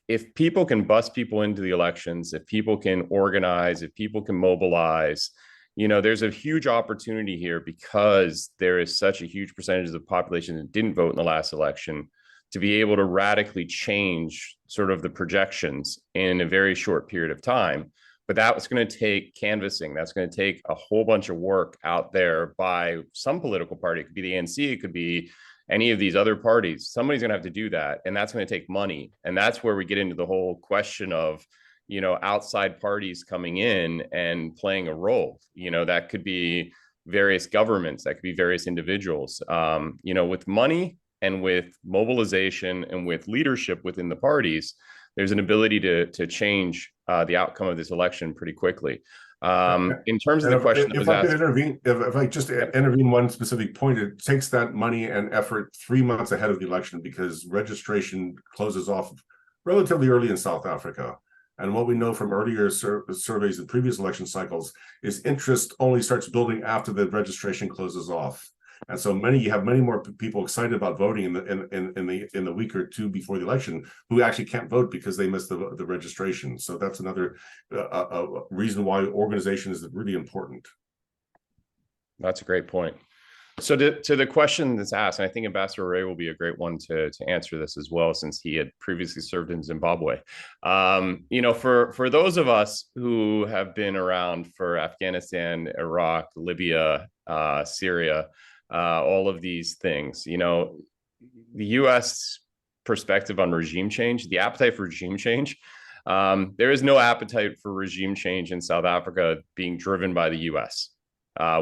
If people can bust people into the elections, if people can organize, if people can mobilize, there's a huge opportunity here, because there is such a huge percentage of the population that didn't vote in the last election, to be able to radically change sort of the projections in a very short period of time. But that's going to take canvassing. That's going to take a whole bunch of work out there by some political party. It could be the ANC, it could be any of these other parties. Somebody's going to have to do that. And that's going to take money. And that's where we get into the whole question of, outside parties coming in and playing a role. That could be various governments, that could be various individuals. With money and with mobilization and with leadership within the parties, there's an ability to change the outcome of this election pretty quickly. In terms of the question that was asked, if I just intervene one specific point, it takes that money and effort 3 months ahead of the election, because registration closes off relatively early in South Africa. And what we know from earlier surveys in previous election cycles is interest only starts building after the registration closes off. And so you have many more people excited about voting in the week or two before the election who actually can't vote because they missed the registration. So that's another reason why organization is really important. That's a great point. So to the question that's asked, and I think Ambassador Ray will be a great one to answer this as well, since he had previously served in Zimbabwe. For those of us who have been around for Afghanistan, Iraq, Libya, Syria, all of these things, the U.S. perspective on regime change, the appetite for regime change, there is no appetite for regime change in South Africa being driven by the U.S.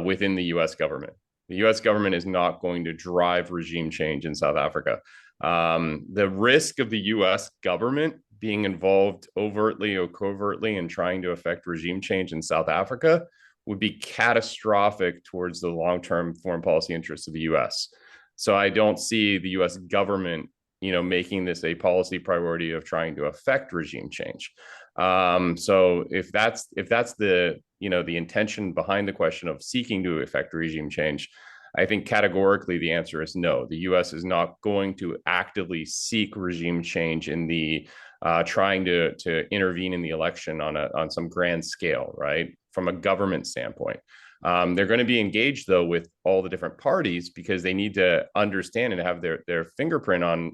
Within the U.S. government. The U.S. government is not going to drive regime change in South Africa. The risk of the U.S. government being involved overtly or covertly in trying to affect regime change in South Africa would be catastrophic towards the long-term foreign policy interests of the U.S. So I don't see the U.S. government, making this a policy priority of trying to affect regime change. So if that's the intention behind the question of seeking to affect regime change, I think categorically the answer is no. The U.S. is not going to actively seek regime change in the trying to intervene in the election on some grand scale, right? From a government standpoint. They're going to be engaged, though, with all the different parties because they need to understand and have their fingerprint on,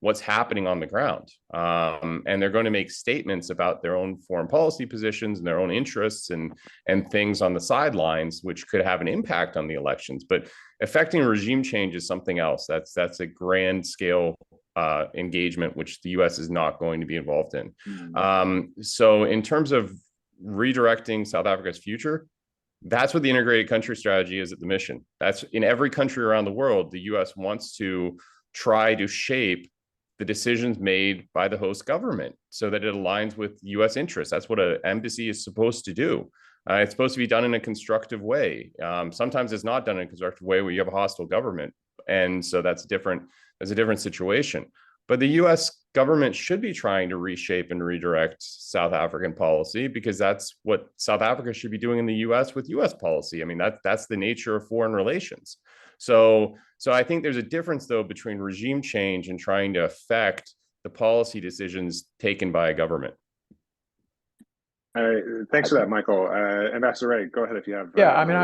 what's happening on the ground. And they're going to make statements about their own foreign policy positions and their own interests and things on the sidelines, which could have an impact on the elections. But affecting regime change is something else. That's a grand scale engagement, which the U.S. is not going to be involved in. So in terms of redirecting South Africa's future, that's what the integrated country strategy is at the mission. That's in every country around the world. The U.S. wants to try to shape the decisions made by the host government so that it aligns with U.S. interests. That's what an embassy is supposed to do. It's supposed to be done in a constructive way. Sometimes it's not done in a constructive way where you have a hostile government. And so that's a different situation. But the U.S. government should be trying to reshape and redirect South African policy because that's what South Africa should be doing in the U.S. with U.S. policy. I mean, that's the nature of foreign relations. So I think there's a difference, though, between regime change and trying to affect the policy decisions taken by a government. Thanks for that, Michael. Ambassador Ray, go ahead if you have. Yeah, I mean,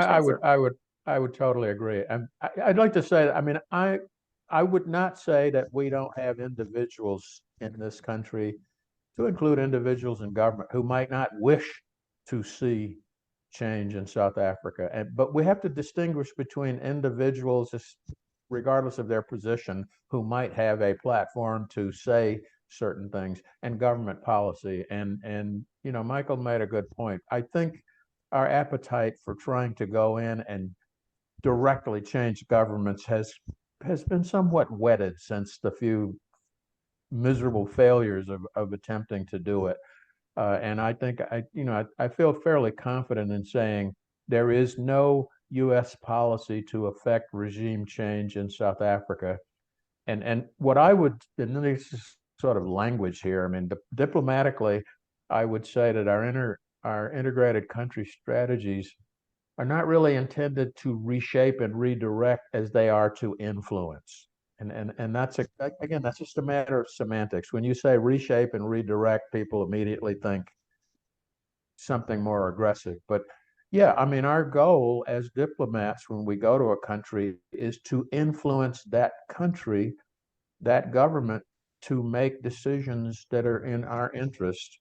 I would totally agree. And I'd like to say, I mean, I would not say that we don't have individuals in this country, to include individuals in government, who might not wish to see change in South Africa. But we have to distinguish between individuals, regardless of their position, who might have a platform to say certain things, and government policy. And Michael made a good point. I think our appetite for trying to go in and directly change governments has been somewhat whetted since the few miserable failures of attempting to do it. And I think I feel fairly confident in saying there is no U.S. policy to affect regime change in South Africa. And what I would, and this is sort of language here, I mean, diplomatically, I would say that our integrated country strategies are not really intended to reshape and redirect as they are to influence. And that's again, that's just a matter of semantics. When you say reshape and redirect, people immediately think something more aggressive. But yeah, I mean, our goal as diplomats when we go to a country is to influence that country, that government, to make decisions that are in our interest.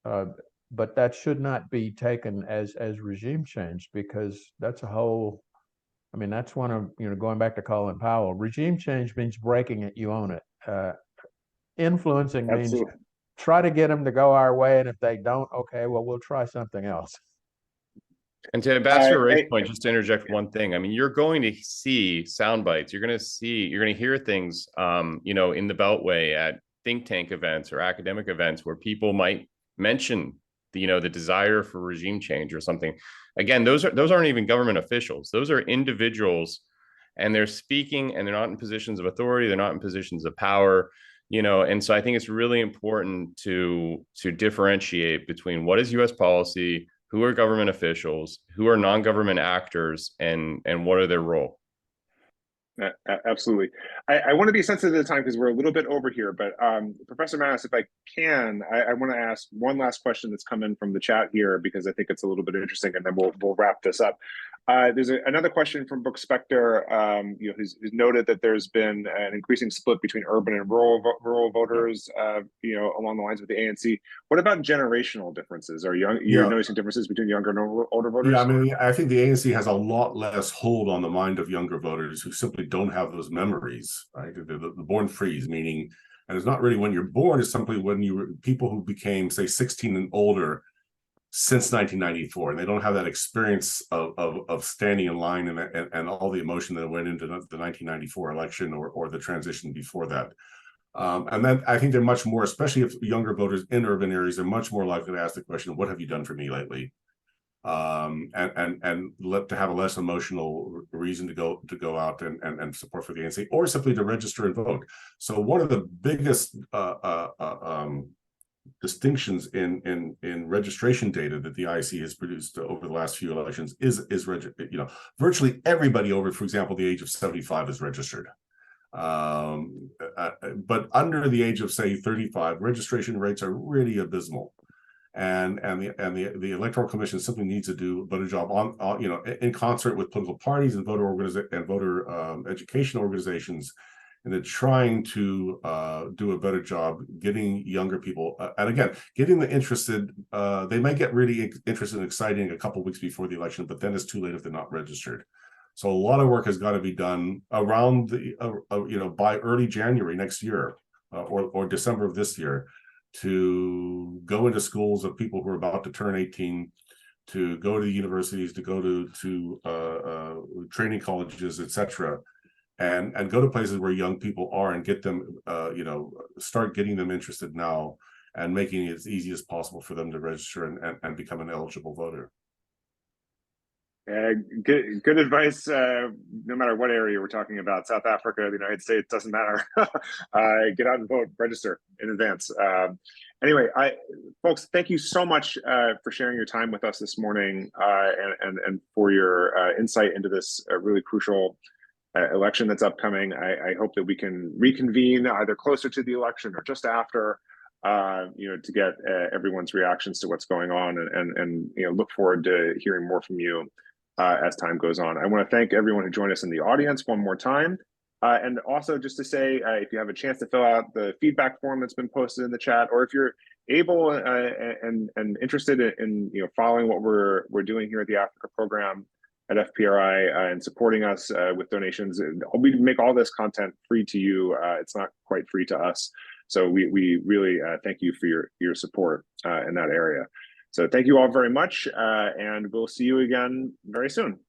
But that should not be taken as regime change, because that's a whole, I mean, that's one of, going back to Colin Powell, regime change means breaking it, you own it. Influencing means try to get them to go our way, and if they don't, okay, well, we'll try something else. And to Ambassador Ray's point, just to interject one thing, I mean, you're going to see sound bites. You're going to hear things, in the Beltway at think tank events or academic events where people might mention the desire for regime change or something. Again, those aren't even government officials. Those are individuals, and they're speaking, and they're not in positions of authority. They're not in positions of power. And so I think it's really important to differentiate between what is U.S. policy, who are government officials, who are non-government actors, and what are their role. Absolutely. I want to be sensitive to the time because we're a little bit over here, but Professor Mannis, if I can, I want to ask one last question that's come in from the chat here, because I think it's a little bit interesting, and then we'll wrap this up. There's another question from Brooke Spector, who's noted that there's been an increasing split between urban and rural voters, along the lines with the ANC. What about generational differences? Are you're noticing differences between younger and older voters? Yeah, I mean, I think the ANC has a lot less hold on the mind of younger voters who simply don't have those memories, right? The born freeze, meaning, and it's not really when you're born, it's simply when people who became, say, 16 and older since 1994, and they don't have that experience of standing in line and all the emotion that went into the 1994 election or the transition before that. And then I think they're much more, especially if younger voters in urban areas, they're much more likely to ask the question, what have you done for me lately? And to have a less emotional reason to go out and support for the ANC, or simply to register and vote. So one of the biggest distinctions in registration data that the IEC has produced over the last few elections is virtually everybody over, for example, the age of 75 is registered. But under the age of, say, 35, registration rates are really abysmal. and the Electoral Commission simply needs to do a better job on you know, in concert with political parties and voter education organizations, and they're trying to do a better job getting younger people, and again, getting them interested. They may get really interested and exciting a couple of weeks before the election, but then it's too late if they're not registered. So a lot of work has got to be done around the, you know, by early January next year, or December of this year, to go into schools of people who are about to turn 18, to go to universities, to go to training colleges, etc., and go to places where young people are and get them, you know, start getting them interested now and making it as easy as possible for them to register and become an eligible voter. Good advice. No matter what area we're talking about, South Africa, the United States, doesn't matter. Get out and vote, register in advance. Anyway, folks, thank you so much for sharing your time with us this morning, and for your insight into this really crucial election that's upcoming. I hope that we can reconvene either closer to the election or just after, you know, to get everyone's reactions to what's going on, and you know, look forward to hearing more from you as time goes on. I want to thank everyone who joined us in the audience one more time. And also just to say, if you have a chance to fill out the feedback form that's been posted in the chat, or if you're able and interested in you know, following what we're doing here at the Africa program at FPRI and supporting us with donations, we make all this content free to you. It's not quite free to us. So we really thank you for your support in that area. So thank you all very much, and we'll see you again very soon.